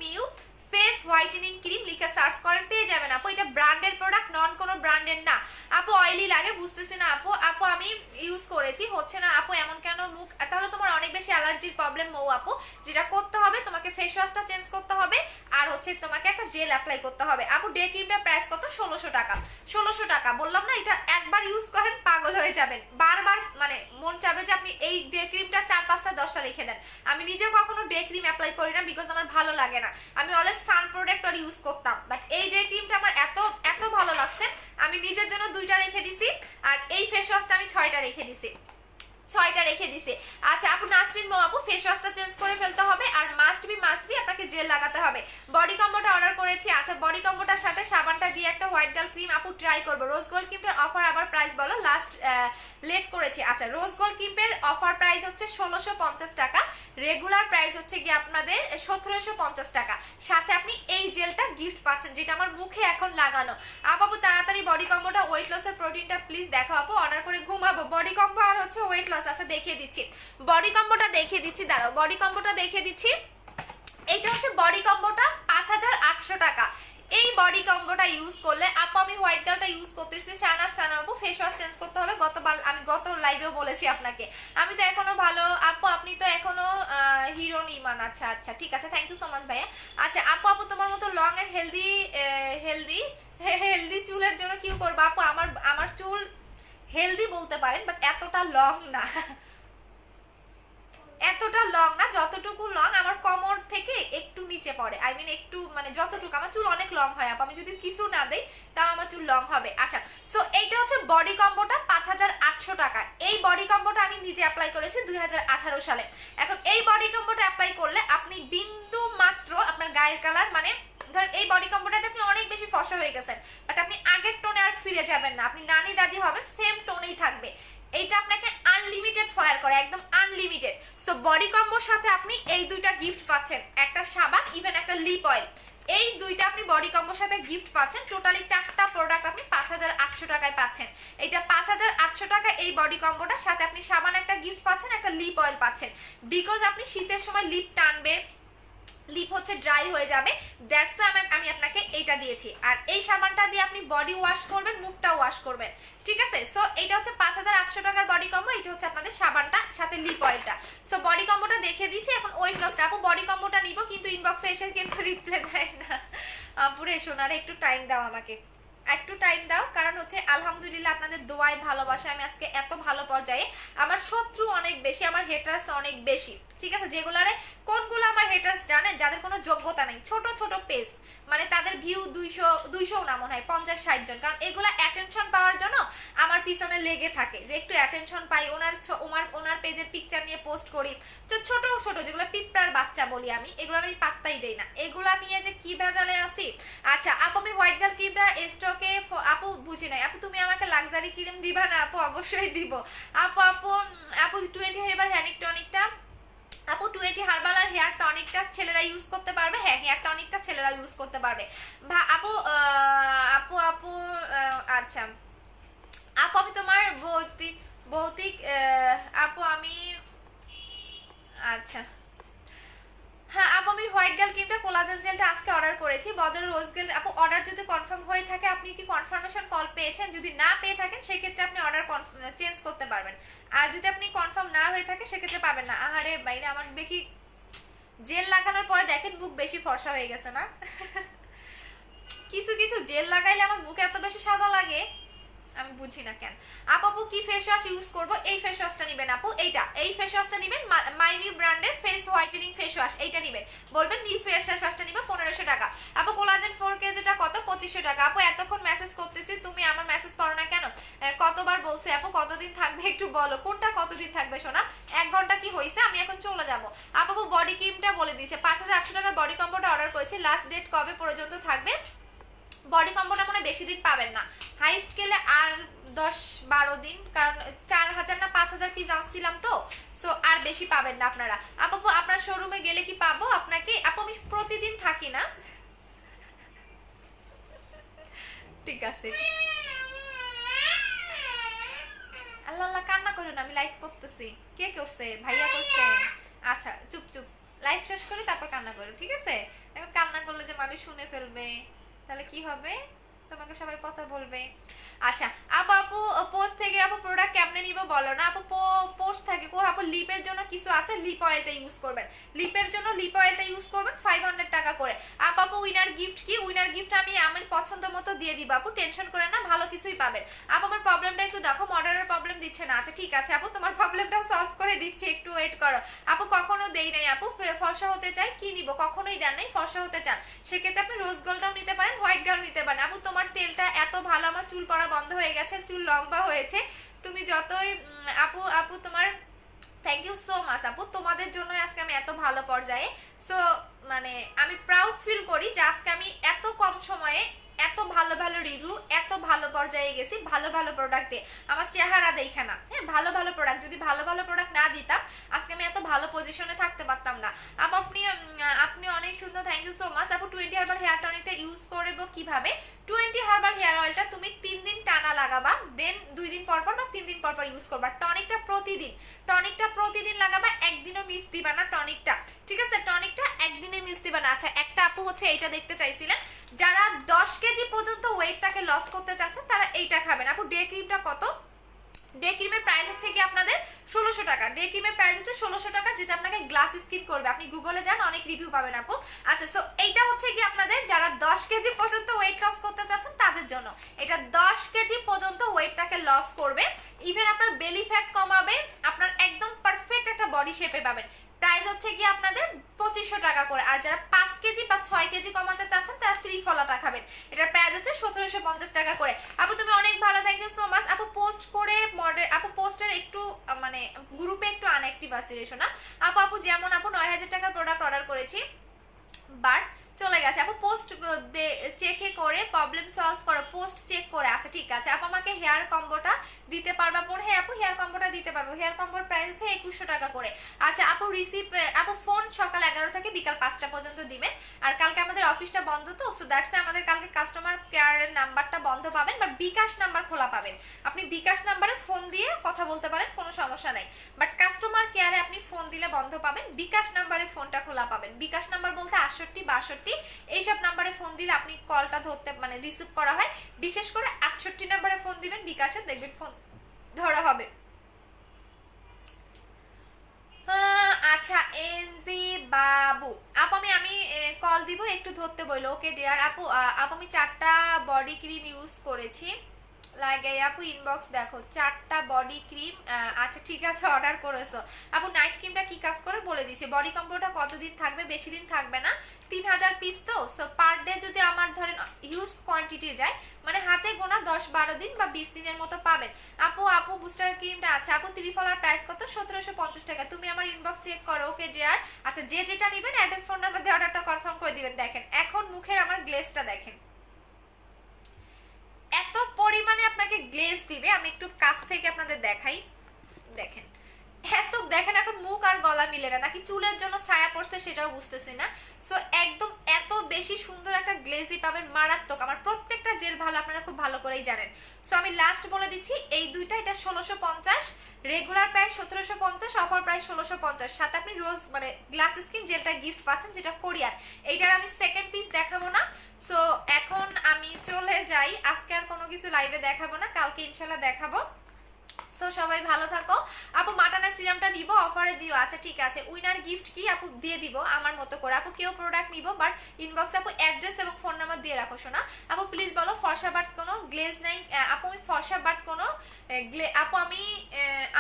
A: mu face whitening cream লিখে সার্চ করেন, পেয়ে যাবেন আপু। এটা ব্র্যান্ডের প্রোডাক্ট, নন কোনো ব্র্যান্ডের না আপু। অয়েলি লাগে বুঝতেছি না আপু আমি ইউজ করেছি, হচ্ছে না আপু এমন কেন মুখ? তাহলে তোমার অনেক বেশি অ্যালার্জির প্রবলেম মৌ আপু। যেটা করতে হবে তোমাকে ফেস ওয়াশটা চেঞ্জ করতে হবে, আর হচ্ছে তোমাকে একটা জেল অ্যাপ্লাই করতে হবে আপু। ডে ক্রিমটার প্রাইস কত? 1600 টাকা। 1600 টাকা বললাম না, এটা একবার ইউজ করেন পাগল হয়ে যাবেন, বারবার মানে মন চাবে যে আপনি এই ডে ক্রিমটা 4-5টা 10টা রেখে দেন। আমি নিজে কখনো ডে ক্রিম অ্যাপ্লাই করি না, বিকজ আমার ভালো লাগে না। আমি অলওয়েজ সান প্রোডাক্ট ইউজ করতাম, বাট এই ডে ক্রিমটা আমার এত ভালো লাগছে, আমি নিজের জন্য 2টা রেখে দিছি, আর এই ফেস ওয়াশটা আমি 6টা রেখে দিছি। আচ্ছা আপু নাসরিন মৌ আপু, ফেস ওয়াশটা চেঞ্জ করে ফেলতে হবে, আর মাস্ট বি আপনাকে জেল লাগাতে হবে। বডি কম্বোটা অর্ডার করেছি। আচ্ছা বডি কম্বোটার সাথে সাবানটা দিয়ে একটা হোয়াইট গার্ল ক্রিম আপু ট্রাই করবো। রোজ গোল্ড ক্রিমের অফার আবার প্রাইস বলো, লাস্ট লেট করেছি। আচ্ছা রোজ গোল্ড ক্রিমের অফার প্রাইস হচ্ছে 1650 টাকা, রেগুলার প্রাইস হচ্ছে গিয়ে আপনাদের 1750 টাকা। সাথে আপনি এই জেলটা গিফট পাচ্ছেন, যেটা আমার মুখে এখন লাগানো। আপু তাড়াতাড়ি বডি কম্বোটা ওয়েট লসের প্রোটিনটা প্লিজ দেখো আপু, অর্ডার করে ঘুমাবো। বডি কম্বো আর হচ্ছে ওয়েট লস। আচ্ছা দেখিয়ে দিচ্ছি, বডি কম্বোটা দেখিয়ে দিচ্ছি, দাঁড়াও বডি কম্বোটা দেখিয়ে দিচ্ছি। এইটা হচ্ছে বডি কম্বোটা 5800 টাকা। এই বডি কম্বোটা ইউজ করলে আপু, আমি হোয়াইট গার্লটা ইউজ করতেছি, শাহনাজ খান আপু ফেস ওয়াশ চেঞ্জ করতে হবে। আমি গত লাইভেও বলেছি আপনাকে, আমি তো এখনো ভালো আপু, আপনি তো এখনো হিরোন ইমান। আচ্ছা আচ্ছা ঠিক আছে, থ্যাংক ইউ সো মাচ ভাইয়া। আচ্ছা আপু তোমার মতো লং এন্ড হেলদি চুলের জন্য কি করবো আপু? আমার চুল হেলদি বলতে পারেন, বাট এতটা লং না, যতটুকু লং আমার কোমর থেকে একটু নিচে পড়ে, আই মিন একটু মানে যতটুকু, আমার চুল অনেক লং হয় আপু, আমি যদি কিছু না দেই তাও আমার চুল লং হবে। আচ্ছা সো এইটা হচ্ছে বডি কম্বোটা 5800 টাকা। এই বডি কম্বোটা আমি নিজে অ্যাপ্লাই করেছি 2018 সালে। এখন এই বডি কম্বোটা অ্যাপ্লাই করলে আপনি বিন্দু মাত্র আপনার গায়ের কালার, মানে ধরেন এই বডি কম্বোটাতে আপনি অনেক বেশি ফর্সা হয়ে গেছেন, বাট আপনি আগের টোনে আর ফিরে যাবেন না, আপনি নানি দাদি হবেন, সেম টোনেই থাকবে। এইটা আপনাকে আনলিমিটেড ফায়ার করে, একদম আনলিমিটেড। তো বডি কম্বোর সাথে আপনি এই 2টা গিফট পাচ্ছেন, একটা সাবান, ইভেন একটা লিপ অয়েল। এই 2টা আপনি বডি কম্বোর সাথে গিফট পাচ্ছেন। টোটালি 4টা প্রোডাক্ট আপনি 5800 টাকায় পাচ্ছেন। এটা 5800 টাকা এই বডি কম্বোটার সাথে আপনি সাবান একটা গিফট পাচ্ছেন, একটা লিপ অয়েল পাচ্ছেন, বিকজ আপনি শীতের সময় লিপ টানবে, লিপ হচ্ছে ড্রাই হয়ে যাবে, দ্যাটস আমি আপনাকে এইটা দিয়েছি। আর এই সাবানটা দিয়ে আপনি বডি ওয়াশ করবেন, মুখটা ওয়াশ করবেন, ঠিক আছে? সো এইটা হচ্ছে 5800 টাকার বডি কম্বো। এটা হচ্ছে আপনাদের সাবানটা সাথে লিপ অয়েলটা। সো বডি কম্বোটা দেখে দিচ্ছি। এখন ওয়েট লসটা আপু বডি কম্বোটা নিব, কিন্তু ইনবক্সে এসে কিন্তু রিপ্লাই দেয় না। পুরো সোনারে একটু টাইম দাও, আমাকে একটু টাইম দাও, কারণ হচ্ছে আলহামদুলিল্লাহ আপনাদের দোয়ায় ভালোবাসা আমি আজকে এত ভালো পর্যায়ে। আমার শত্রু অনেক বেশি, আমার হেটার্স অনেক বেশি, ঠিক আছে? যেগুলারে কোনগুলো আমার হেটার্স জানেন, যাদের কোনো যোগ্যতা নেই, ছোট ছোট পেজ, মানে তাদের ভিউ 200 না মনে হয় 50-60 জন, কারণ এগুলা অ্যাটেনশন পাওয়ার জন্য আমার পিছনে লেগে থাকে যে একটু অ্যাটেনশন পাই, ওনার পেজের পিকচার নিয়ে পোস্ট করি। তো ছোট ছোট যেগুলো পিঁপড়ার বাচ্চা বলি আমি, এগুলো আমি পাত্তাই দেই না, এগুলা নিয়ে যে কি ভেজালে আসি। আচ্ছা আপু আমি হোয়াইট গার্ল ক্রিমটা স্টকে আপু বুঝি নাই আপু, তুমি আমাকে লাক্সারি ক্রিম দিবা না আপু? অবশ্যই দিব আপু 20 হেয়ার হ্যানিক টনিকটা আপু 20 হার্বাল আর হেয়ার টনিকটা ছেলেরা ইউজ করতে পারবে? হ্যাঁ হেয়ার টনিকটা ছেলেরা ইউজ করতে পারবে আপু। আচ্ছা আপু আমি তোমার ভৌতিক আপু আমি, আচ্ছা হ্যাঁ আপু আমি হোয়াইট গার্ল ক্রিমটা কোলাজেন জেলটা আজকে অর্ডার করেছি। বদল রোজ গেল আপু অর্ডার যদি কনফার্ম হয়ে থাকে, আপনি কি কনফার্মেশন কল পেয়েছেন? যদি না পেয়ে থাকেন সেক্ষেত্রে আপনি অর্ডার চেঞ্জ করতে পারবেন, আর যদি আপনি কনফার্ম না হয়ে থাকে সেক্ষেত্রে পাবেন না। আহারে বাইরে আমার দেখি জেল লাগানোর পরে দেখেন মুখ বেশি ফর্সা হয়ে গেছে না? কিছু কিছু জেল লাগাইলে আমার মুখ এত বেশি সাদা লাগে, আমি বুঝি না কেন। আপু কি ফেস ওয়াশ ইউজ করবো? এই ফেস ওয়াশটা নিবেন আপু, এই ফেস ওয়াশটা নিবেন, মাইমিউ ব্র্যান্ডের ফেস হোয়াইটেনিং ফেস ওয়াশ, এইটা নিবেন। বলবেন নীল ফেস ওয়াশটা নিবে 1500 টাকা। আপু কোলাজেন 4 কেজিটা কত? 2500 টাকা। আপু এতক্ষণ মেসেজ করতেছি, তুমি আমার মেসেজ করো না কেন? কতবার বলছি আপু কতদিন থাকবে একটু বলো, কোনটা কতদিন থাকবে সোনা? 1 ঘন্টা কি হয়েছে, আমি এখন চলে যাবো। আপু বডি ক্রিমটা বলে দিচ্ছে 5800 টাকার বডি কম্বোটা অর্ডার করেছি, লাস্ট ডেট কবে পর্যন্ত থাকবে? বডি কম্বোটা মনে বেশি দিন পাবেন না, হাইস্ট গেলে আর 10-12 দিন, কারণ 4000 না 5000 পিস আনছিলাম তো, সো আর বেশি পাবেন না আপনারা। আপু আপনার শোরুমে গেলে কি পাবো আপনাকে? আপু আমি প্রতিদিন থাকি না। ঠিক আছে, আল্লাহ আল্লাহ কান্না করুন, আমি লাইভ করতেছি। কে করছে? ভাইয়া করছে? আচ্ছা চুপ চুপ, লাইভ শেষ করে তারপর কান্না করো, ঠিক আছে? এখন কান্না করলে যে মানুষ শুনে ফেলবে, তাহলে কি হবে? তোমাকে সবাই পচা বলবে। আচ্ছা আপু, আপু পোস্ট থেকে আপু প্রোডাক্ট কেমনে নিব বলো না আপু? পোস্ট থেকে কো আপু লিপের জন্য কিছু আছে, লিপ অয়েলটা ইউজ করবেন। লিপের জন্য লিপ অয়েলটা ইউজ করবেন 500 টাকা করে। আপু উইনার গিফট কি? উইনার গিফট আমি আমার পছন্দ মতো দিয়ে দিব আপু, টেনশন করে না, ভালো কিছুই পাবেন। আপু আমার প্রবলেমটা একটু দেখো, মডারের প্রবলেম দিচ্ছে না। আচ্ছা ঠিক আছে আপু, তোমার প্রবলেমটাও সলভ করে দিচ্ছি, একটু ওয়েট করো। আপু কখনো দেই নাই আপু, ফর্সা হতে চাই কি নিব? কখনোই দেন নাই, ফর্সা হতে চান সেক্ষেত্রে আপনি রোজ গোল্ডটাও নিতে পারেন, হোয়াইট গার্ল নিতে পারেন। আপু তোমার তেলটা এত ভালো, আমার চুল পড়া বন্ধ হয়ে গেছে, চুল লম্বা হয়েছে। তুমি যতই আপু আপু তোমার থ্যাংক ইউ সো মাচ আপু, তোমাদের জন্য আজকে আমি এত ভালো পর্যায়ে। সো মানে আমি প্রাউড ফিল করি যে আজকে আমি এত কম সময়ে এত ভালো ভালো রিভিউ, এত ভালো পর্যায়ে গেছি, ভালো ভালো প্রোডাক্টে। আমার চেহারা দেখে না, হ্যাঁ ভালো ভালো প্রোডাক্ট, যদি ভালো ভালো প্রোডাক্ট না দিতাম আজকে আমি এত ভালো পজিশনে থাকতে পারতাম না। আপু আপনি অনেক সুন্দর, থ্যাংক ইউ সো মাচ আপু। 20 হার্বাল হেয়ার টনিকটা ইউজ করবো কিভাবে? 20 হার্বাল হেয়ার অয়েলটা তুমি 3 দিন টানা লাগাবা, দেন 2 দিন পর পর বা 3 দিন পর পর ইউজ করবা। টনিকটা প্রতিদিন লাগাবা, একদিনও মিস দিবা না টনিকটা, ঠিক আছে? টনিকটা একদিনে মিস দিবা না। আচ্ছা একটা আপু হচ্ছে এইটা দেখতে চাইছিলেন, যারা 10 কেজি পর্যন্ত ওয়েটটাকে লস করতে চাচ্ছেন তারা এইটা খাবেন। আপু ডে ক্রিমটা কত? ডে ক্রিমের প্রাইস হচ্ছে কি আপনাদের 1600 টাকা। ডে ক্রিমের প্রাইস হচ্ছে 1600 টাকা, যেটা আপনাকে গ্লাস স্কিন করবে। আপনি গুগলে যান, অনেক রিভিউ পাবেন আপু। আচ্ছা সো এইটা হচ্ছে কি আপনাদের যারা 10 কেজি পর্যন্ত ওয়েট লস করতে চাচ্ছেন তাদের জন্য। এটা 10 কেজি পর্যন্ত ওয়েটটাকে লস করবে, ইভেন আপনার বেলি ফ্যাট কমাবে, আপনার একদম পারফেক্ট একটা বডি শেপে পাবেন। প্রাইস হচ্ছে কি আপনাদের 2500 টাকা করে। আর যারা 5 কেজি বা 6 কেজি কমাতে চাচ্ছেন তারা ত্রিফলাটা খাবেন, এটার প্রাইস হচ্ছে 1750 টাকা করে। আপু তুমি অনেক ভালো, থ্যাংক ইউ সো মাচ আপু। পোস্ট করে আপু পোস্টের একটু মানে গ্রুপে একটু আনঅ্যাক্টিভ আছে রেশো না আপু যেমন আপু 9000 টাকার প্রোডাক্ট অর্ডার করেছি, বাট চলে গেছে আপু। পোস্ট চেকে করে প্রবলেম সলভ করো, পোস্ট চেক করে। আচ্ছা ঠিক আছে আপু, আমাকে হেয়ার কম্বোটা দিতে পারবা পরে? হ্যাঁ আপু হেয়ার কম্বোটা দিতে পারবো, হেয়ার কম্বোর প্রাইস হচ্ছে 2100 টাকা করে। আচ্ছা আপু রিসিভ আপু ফোন সকাল 11 থেকে বিকাল 5টা পর্যন্ত দিবেন। আর কালকে আমাদের অফিসটা বন্ধ তো, সো দ্যাটস আমাদের কালকে কাস্টমার কেয়ারের নাম্বারটা বন্ধ পাবেন, বাট বিকাশ নাম্বার খোলা পাবেন। আপনি বিকাশ নাম্বারে ফোন দিয়ে কথা বলতে পারেন, কোনো সমস্যা নাই, বাট কাস্টমার কেয়ারে আপনি ফোন দিলে বন্ধ পাবেন, বিকাশ নাম্বারে ফোনটা খোলা পাবেন। বিকাশ নাম্বার বলতে 68 62 এইসব নাম্বারে ফোন দিলে আপনি কলটা ধরতে মানে রিসিভ করা হয়। বিশেষ করে 68 নাম্বারে ফোন দিবেন বিকাশে, দেখবেন ফোন ধরা হবে। আচ্ছা এনজি বাবু আপু, আমি কল দিব, একটু ধরতে বললো। ওকে ডিয়ার আপু, আপু আমি 4টা বডি ক্রিম ইউজ করেছি, লাগে আপু ইনবক্স দেখো 4টা বডি ক্রিম। আচ্ছা ঠিক আছে অর্ডার করেছো আপু। নাইট ক্রিমটা কি কাজ করে বলে দিচ্ছি। বডি কম্বোটা কতদিন থাকবে? বেশি দিন থাকবে না, 3000 পিস তো, সো পার ডে যদি আমার ধরেন হিউজ কোয়ান্টিটি যায়, মানে হাতে গোনা 10-12 দিন বা 20 দিনের মতো পাবেন। আপু বুস্টার ক্রিমটা আছে আপু, ত্রিফলার প্রাইস কত? 1750 টাকা। তুমি আমার ইনবক্স চেক করো, ওকে ডিয়ার। আচ্ছা যে যেটা নেবেন অ্যাড্রেস ফোন নাম্বার দিয়ে অর্ডারটা কনফার্ম করে দিবেন। দেখেন এখন মুখের আমার গ্লেজটা দেখেন, এত পরিমাণে আপনাকে গ্লেজ দিবে। আমি একটু কাছ থেকে আপনাদের দেখাই, দেখেন এত, দেখেন এখন মুখ আর গলা মিলে না, নাকি চুলের জন্য ছায়া পড়ছে সেটাও বুঝতেছি না। সো একদম এত বেশি সুন্দর একটা গ্লেজি পাবেন, মারাত্মক। আমার প্রত্যেকটা জেল ভালো, আপনারা খুব ভালো করেই জানেন। সো আমি লাস্ট বলে দিচ্ছি, এই দুইটা এটা 1650, রেগুলার প্রাইস 1750, অফার প্রাইস 1650, সাথে আপনি রোজ মানে গ্লাস স্কিন জেলটা গিফট পাচ্ছেন, যেটা কোরিয়ান। এইটার আমি সেকেন্ড পিস দেখাবো না। সো এখন আমি চলে যাই, আজকে আর কোনো কিছু লাইভে দেখাবো না, কালকে ইনশাল্লাহ দেখাবো। সো সবাই ভালো থাকো আপু। মাটানা সিরামটা নিব, অফারে দিও। আচ্ছা ঠিক আছে। উইনার গিফট কি আপু? দিয়ে দিব আমার মতো করে। আপু কেউ প্রোডাক্ট নিব, বাট ইনবক্সে আপু অ্যাড্রেস এবং ফোন নাম্বার দিয়ে রাখো শোনা। আপু প্লিজ বলো ফর্সা বাট কোনো গ্লেজ নাই? আপু আমি ফর্সা বাট কোনো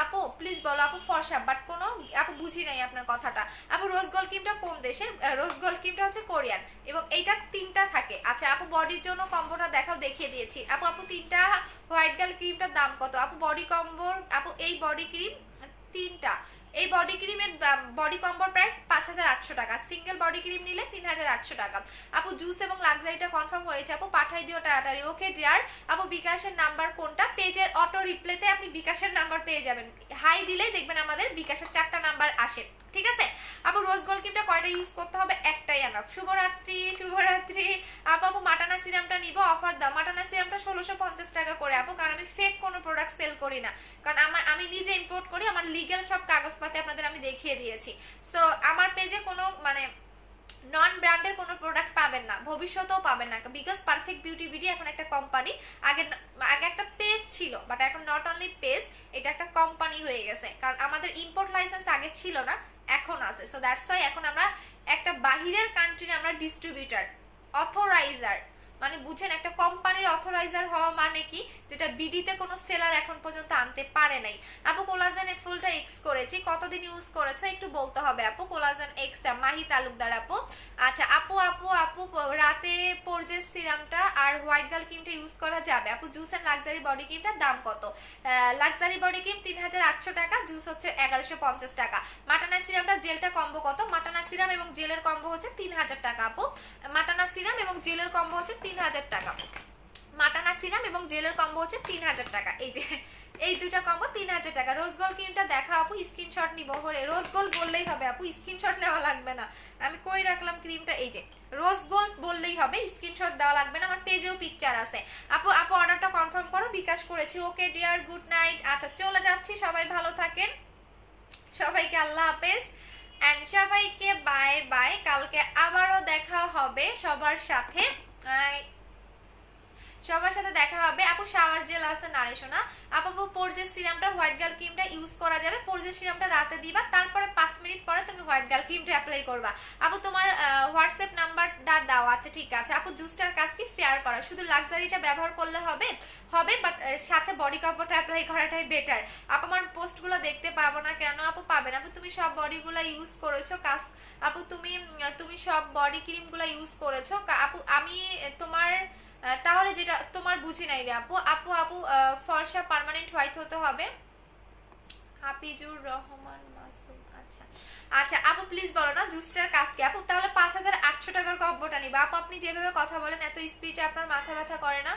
A: আপু প্লিজ বলো আপু ফর্সা বাট কোনো, আপু বুঝি নাই আপনার কথাটা। আপু রোজ গোল্ড ক্রিমটা কোন দেশের? রোজ গোল্ড ক্রিমটা হচ্ছে কোরিয়ান, এবং এইটা 3টা থাকে। আচ্ছা আপু বডির জন্য কম্বোটা দেখাও, দেখিয়ে দিয়েছি আপু। 3টা হোয়াইট গার্ল ক্রিমটার দাম কত আপু? বডি কম্বোর আপু এই বডি ক্রিম 3টা এই বডি ক্রিমের বডি কম্বোর প্রাইস 5800 টাকা, সিঙ্গেল বডি ক্রিম নিলে 3800 টাকা। আপু জুস এবং লাক্সারিটা কনফার্ম হয়েছে আপু, পাঠাই দিও তাড়াতাড়ি। ওকে ডিয়ার আপু, বিকাশের নাম্বার কোনটা? পেজের অটো রিপ্লেতে আপনি বিকাশের নাম্বার পেয়ে যাবেন, হাই দিলেই দেখবেন আমাদের বিকাশের 4টা নাম্বার আসে, ঠিক আছে আপু। রোজ গোল্ড ক্রিমটা কয়টা ইউজ করতে হবে? একটাই এনাফ। শুভরাত্রি শুভরাত্রি আপু। আপু মাটানা সিরামটা নিব, অফার দাও। মাটানা সিরামটা 1650 টাকা করে আপু, কারণ আমি ফেক কোনো প্রোডাক্ট সেল করি না, কারণ আমি নিজে ইম্পোর্ট করি, আমার লিগ্যাল সব কাগজপাতি আপনাদের আমি দেখিয়ে দিয়েছি। সো আমার পেজে কোনো মানে নন ব্র্যান্ডের কোনো প্রোডাক্ট পাবেন না, ভবিষ্যতেও পাবেন না, বিকজ পারফেক্ট বিউটি বিডি এখন একটা কোম্পানি। আগে আগে একটা পেজ ছিল, বাট এখন নট অনলি পেজ, এটা একটা কোম্পানি হয়ে গেছে, কারণ আমাদের ইম্পোর্ট লাইসেন্স আগে ছিল না, এখন আছে। সো দ্যাটস ওয়াই এখন আমরা একটা বাহিরের কান্ট্রির আমরা ডিস্ট্রিবিউটার, অথরাইজার, মানে বুঝেন একটা কোম্পানির অথরাইজার হওয়া মানে কি, যেটা বিডিতে কোনো সেলার এখন পর্যন্ত আনতে পারে নাই। আপু কোলাজেন ফুলটা এক্স করেছি, কতদিন ইউজ করেছো একটু বলতে হবে আপু। কোলাজেন এক্সটা মাহি তালুকদার আপু। আচ্ছা আপু আপু আপু রাতে পরজেস সিরামটা আর হোয়াইট গার্ল ক্রিমটা ইউজ করা যাবে আপু? জুস এন্ড লাক্সারি বডি ক্রিমটার দাম কত? লাক্সারি বডি ক্রিম 3800 টাকা, জুস হচ্ছে 1150 টাকা। মাটানা সিরামটা জেলটা কম্বো কত? মাটানা সিরাম এবং জেলের কম্বো হচ্ছে 3000 টাকা আপু। মাটানা সিরাম এবং জেলের কম্বো হচ্ছে 3000 টাকা। মাটানা সিরাম এবং জেলের কম্বো হচ্ছে 3000 টাকা। এই যে এই দুইটা কম্বো 3000 টাকা। রোজ গোল্ড ক্রিমটা দেখা আপু, স্ক্রিনশট নিব। হরে রোজ গোল্ড বললেই হবে আপু, স্ক্রিনশট নেওয়া লাগবে না। আমি কই রাখলাম ক্রিমটা, এই যে রোজ গোল্ড বললেই হবে, স্ক্রিনশট দেওয়া লাগবে না, আমার পেজেও পিকচার আছে আপু। আপু অর্ডারটা কনফার্ম করো, বিকাশ করেছি। Okay dear, good night. আচ্ছা চলে যাচ্ছি, সবাই ভালো থাকেন, সবাইকে আল্লাহ হাফেজ এন্ড সবাইকে বাই বাই। কালকে আবারও দেখা হবে সবার সাথে, সবার সাথে দেখা হবে আপু। শাওয়ার জেল আছে নারে সোনা আপু। পরজেস সিরামটা হোয়াইট গার্ল ক্রিমটা ইউজ করা যাবে, পরজেস সিরামটা রাতে দিবা, তারপরে 5 মিনিট পরে তুমি হোয়াইট গার্ল ক্রিমটা অ্যাপ্লাই করবা আপু। তোমার হোয়াটসঅ্যাপ নাম্বারটা দাও। আচ্ছা ঠিক আছে আপু। জুসটার কাজ কি? ফেয়ার করা, শুধু লাক্সারিটা ব্যবহার করলে হবে হবে, বাট সাথে বডি কম্বোটা অ্যাপ্লাই করাটাই বেটার আপু। আমার পোস্টগুলো দেখতে পাবো না কেন আপু? পাবেন আপু, তুমি সব বডিগুলো ইউজ করেছো কাজ আপু, তুমি সব বডি ক্রিমগুলো ইউজ করেছো আপু। আমি তোমার তাহলে যেটা তোমার বুঝি নাই রে আপু। আপু আপু ফর্সা পার্মানেন্ট হোয়াইট হতে হবে। হাফিজুর রহমান মাসুম। আচ্ছা আচ্ছা আপু প্লিজ বলো না জুসটার কাজ কি আপু? তাহলে 5800 টাকার কম্বোটা নিবা আপু। আপনি যেভাবে কথা বলেন এত স্পিডে আপনার মাথা ব্যথা করে না?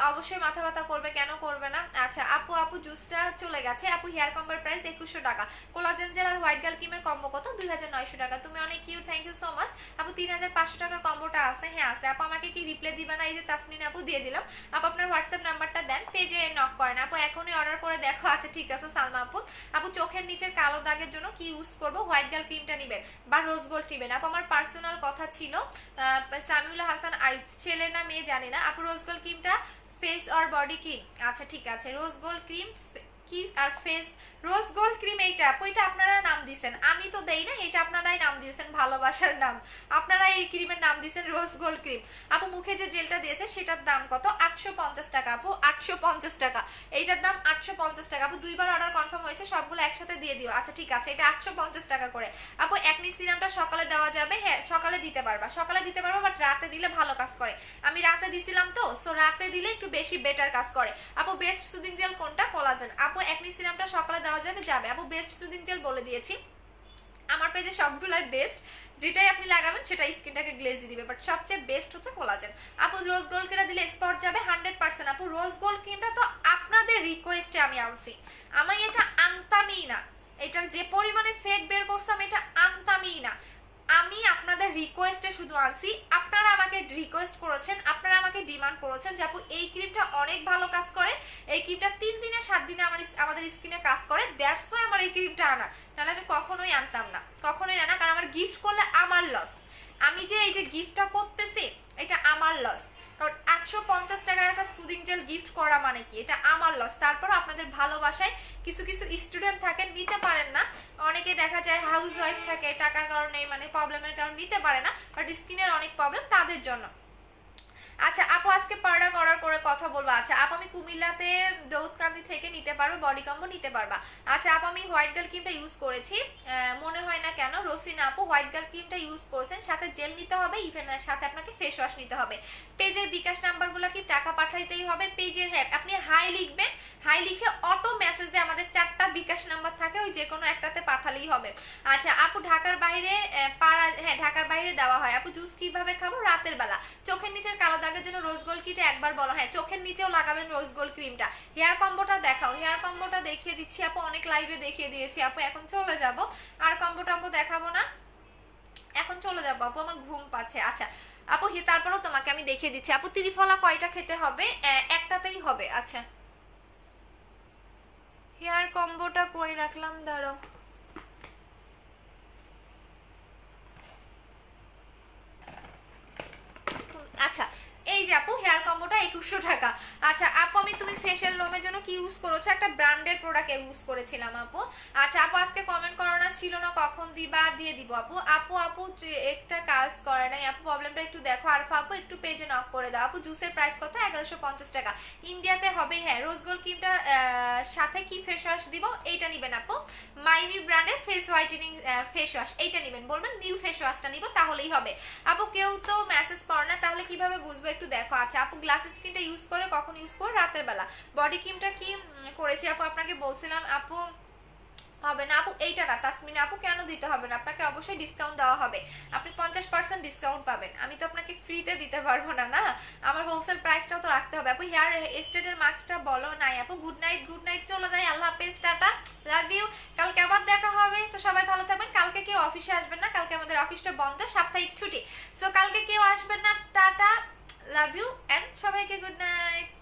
A: অবশ্যই মাথা ব্যথা করবে, কেন করবে না? আচ্ছা আপু আপু জুসটা চলে গেছে আপু। হেয়ার কম্বোর প্রাইস 2100 টাকা। কোলাজেন জেল আর হোয়াইট গার্ল ক্রিমের কম্বো কত? 2900 টাকা। তুমি অনেক cute, thank you so much আপু। 3500 টাকার কম্বোটা আছে? হ্যাঁ আছে আপু। আমাকে কি রিপ্লাই দিবা না? এই যে তাসমিন আপু দিয়ে দিলাম আপু। আপনার হোয়াটসঅ্যাপ নাম্বারটা দেন, পেজে নক করেন আপু, এখনই অর্ডার করে দেখো। আচ্ছা ঠিক আছে সালমা আপু। আপু চোখের নিচের কালো দাগের জন্য কি ইউজ করবো? হোয়াইট গার্ল ক্রিমটা নিবেন বা রোজ গোল্ড নিবেন আপু? আমার পার্সোনাল কথা ছিল। সামিউল্লাহ হাসান আরিফ, ছেলে না মেয়ে জানি না আপু। রোজ গোল্ড ক্রিমটা ফেস আর বডি ক্রিম? আচ্ছা ঠিক আছে। রোজ গোল্ড ক্রিম কি আর ফেস রোজ গোল্ড ক্রিম এইটা আপু, এটা আপনারা নাম দিয়েছেন, আমি তো দেই না, এটা আপনারাই নাম দিয়েছেন, ভালোবাসার নাম। আপনারা এই ক্রিমের নাম দিয়েছেন রোজ গোল্ড ক্রিম আপু। মুখে যে জেলটা দিয়েছে সেটার দাম কত? 850 টাকা আপু। 850 টাকা, এইটার দাম 850 টাকা আপু। দুইবার অর্ডার কনফার্ম হয়েছে, সবগুলো একসাথে দিয়ে দিও। আচ্ছা ঠিক আছে, এটা 850 টাকা করে আপু। একনি সিরামটা সকালে দেওয়া যাবে? হ্যাঁ সকালে দিতে পারবা, সকালে দিতে পারবো, বাট রাতে দিলে ভালো কাজ করে। আমি রাতে দিছিলাম তো, সো রাতে দিলে একটু বেশি বেটার কাজ করে আপু। বেস্ট সুদিং জেল কোনটা? কোলাজেন আপু। একনি সিরামটা সকালে দেওয়া যাবে? যাবে আপু। বেস্ট সুদিং জেল বলে দিয়েছি, আমার পেজে সবগুলাই বেস্ট, যেটাই আপনি লাগাবেন সেটা স্কিনটাকে গ্লেজি দিবে, বাট সবচেয়ে বেস্ট হচ্ছে কোলাজেন আপু। রোজ গোল্ড ক্রিমটা দিলে স্পট যাবে 100% আপু। রোজ গোল্ড ক্রিমটা তো আপনাদের রিকোয়েস্টে আমি আনছি, আমি এটা আনতামই না, এটার যে পরিমাণে ফেক বের করছিলাম এটা আনতামই না, আমি আপনাদের রিকোয়েস্টে শুধু আনছি। আপনারা আমাকে রিকোয়েস্ট করেছেন, আপনারা আমাকে ডিমান্ড করেছেন যে আপু এই ক্রিমটা অনেক ভালো কাজ করে, এই ক্রিমটা 3 দিনে 7 দিনে আমাদের স্কিনে কাজ করে, দ্যাটস ওয়াই আমার এই ক্রিমটা আনা, নাহলে আমি কখনোই আনতাম না, কখনোই আনা। কারণ আমার গিফট করলে আমার লস, আমি যে এই যে গিফটটা করতেছি এটা আমার লস, কারণ 850 টাকার একটা সুদিং জেল গিফট করা মানে কি, এটা আমার লস। তারপর আপনাদের ভালোবাসায় কিছু কিছু স্টুডেন্ট থাকেন নিতে পারেন না, অনেকে দেখা যায় হাউস ওয়াইফ থাকে, টাকার কারণে মানে প্রবলেমের কারণে নিতে পারে না, বাট স্কিনের অনেক প্রবলেম তাদের জন্য। আচ্ছা আপু আজকে পার্ডা করার পরে কথা বলবো। আচ্ছা আপু আমি কুমিল্লাতে দৌদকান্দি থেকে নিতে পারবো, বডি কম্বো নিতে পারবা? আচ্ছা আপু আমি হোয়াইট গার্ল ক্রিমটা ইউজ করেছি, মনে হয় না কেন? রসিনা আপু হোয়াইট গার্ল ক্রিমটা ইউজ করেছেন, সাথে জেল নিতে হবে, ইভেন সাথে আপনাকে ফেস ওয়াশ নিতে হবে। পেজের বিকাশ নাম্বারগুলো কি টাকা পাঠাইতেই হবে? পেজের হ্যাঁ আপনি হাই লিখবেন, হাই লিখে অটো মেসেজে আমাদের 4টা বিকাশ নাম্বার থাকে, ওই যে কোনো একটাতে পাঠালেই হবে। আচ্ছা আপু ঢাকার বাইরে হ্যাঁ ঢাকার বাইরে দেওয়া হয়। আপু জুস কিভাবে খাবো? রাতের বেলা। চোখের নিচের কালো দাগের জন্য রোজ গোল্ড কিটা একবার বলো। হ্যাঁ চোখের নিচেও লাগাবেন রোজ গোল্ড ক্রিমটা। হেয়ার কম্বোটা দেখাও। হেয়ার কম্বোটা দেখিয়ে দিচ্ছি আপু, অনেক লাইভে দেখিয়ে দিয়েছি আপু, এখন চলে যাব। আর কম্বোটা আপু দেখাবো না, এখন চলে যাবো আপু, আমার ঘুম পাচ্ছে। আচ্ছা আপু তারপরেও তোমাকে আমি দেখিয়ে দিচ্ছি আপু। ত্রিফলা কয়টা খেতে হবে? একটাতেই হবে। আচ্ছা হেয়ার কম্বোটা কই রাখলাম, দাঁড়াও। আচ্ছা এই যে আপু হেয়ার কম্বোটা 2100 টাকা। আচ্ছা আপু আমি তুমি ফেশিয়াল লোমের জন্য কি ইউজ করেছো? একটা ব্র্যান্ডেড প্রোডাক্ট ইউজ করেছিলাম আপু। আচ্ছা আপু আজকে কমেন্ট করো না, ছিল না, কখন দিবা? দিয়ে দিব আপু। আপু আপু একটা কাজ করে নাই আপু, প্রবলেমটা একটু দেখো। আর আপু একটু পেজে নক করে দাও আপু। জুসের প্রাইস কত? 1150 টাকা। ইন্ডিয়াতে হবে। হ্যাঁ রোজ গোল্ড ক্রিমটা সাথে কি ফেস ওয়াশ দিব? এইটা নিবেন আপু, মাইমি ব্র্যান্ডের ফেস হোয়াইটেনিং ফেস ওয়াশ, এইটা নিবেন। বলবেন নিউ ফেস ওয়াশটা নিব, তাহলেই হবে আপু। কেউ তো মেসেজ করে না, তাহলে কিভাবে বুঝবো একটু দেখো। আচ্ছা আপু গ্লাস স্কিনটা ইউজ করে কখন ইউজ করে? রাতের বেলা। বডি ক্রিমটা কি করেছি আপু? আপনাকে বলছিলাম আপু হবে না আপু, এইটা না তাসমিনা আপু, কেন দিতে হবে না? আপনাকে অবশ্যই ডিসকাউন্ট দেওয়া হবে, আপনি 50% ডিসকাউন্ট পাবেন। আমি তো আপনাকে ফ্রিতে দিতে পারবো না, না আমার হোলসেল প্রাইসটাও তো রাখতে হবে আপু। হেয়ার স্টেটের মার্কসটা বলো নাই আপু। গুড নাইট, গুড নাইট, চলে যাই, আল্লাহ হাফেজ, টাটা, লাভ ইউ। কালকে আবার দেখা হবে, সো সবাই ভালো থাকবেন। কালকে কেউ অফিসে আসবেন না, কালকে আমাদের অফিসটা বন্ধ, সাপ্তাহিক ছুটি, সো কালকে কেউ আসবেন না। টাটা, লাভ ইউ, এন্ড সবাইকে গুড নাইট।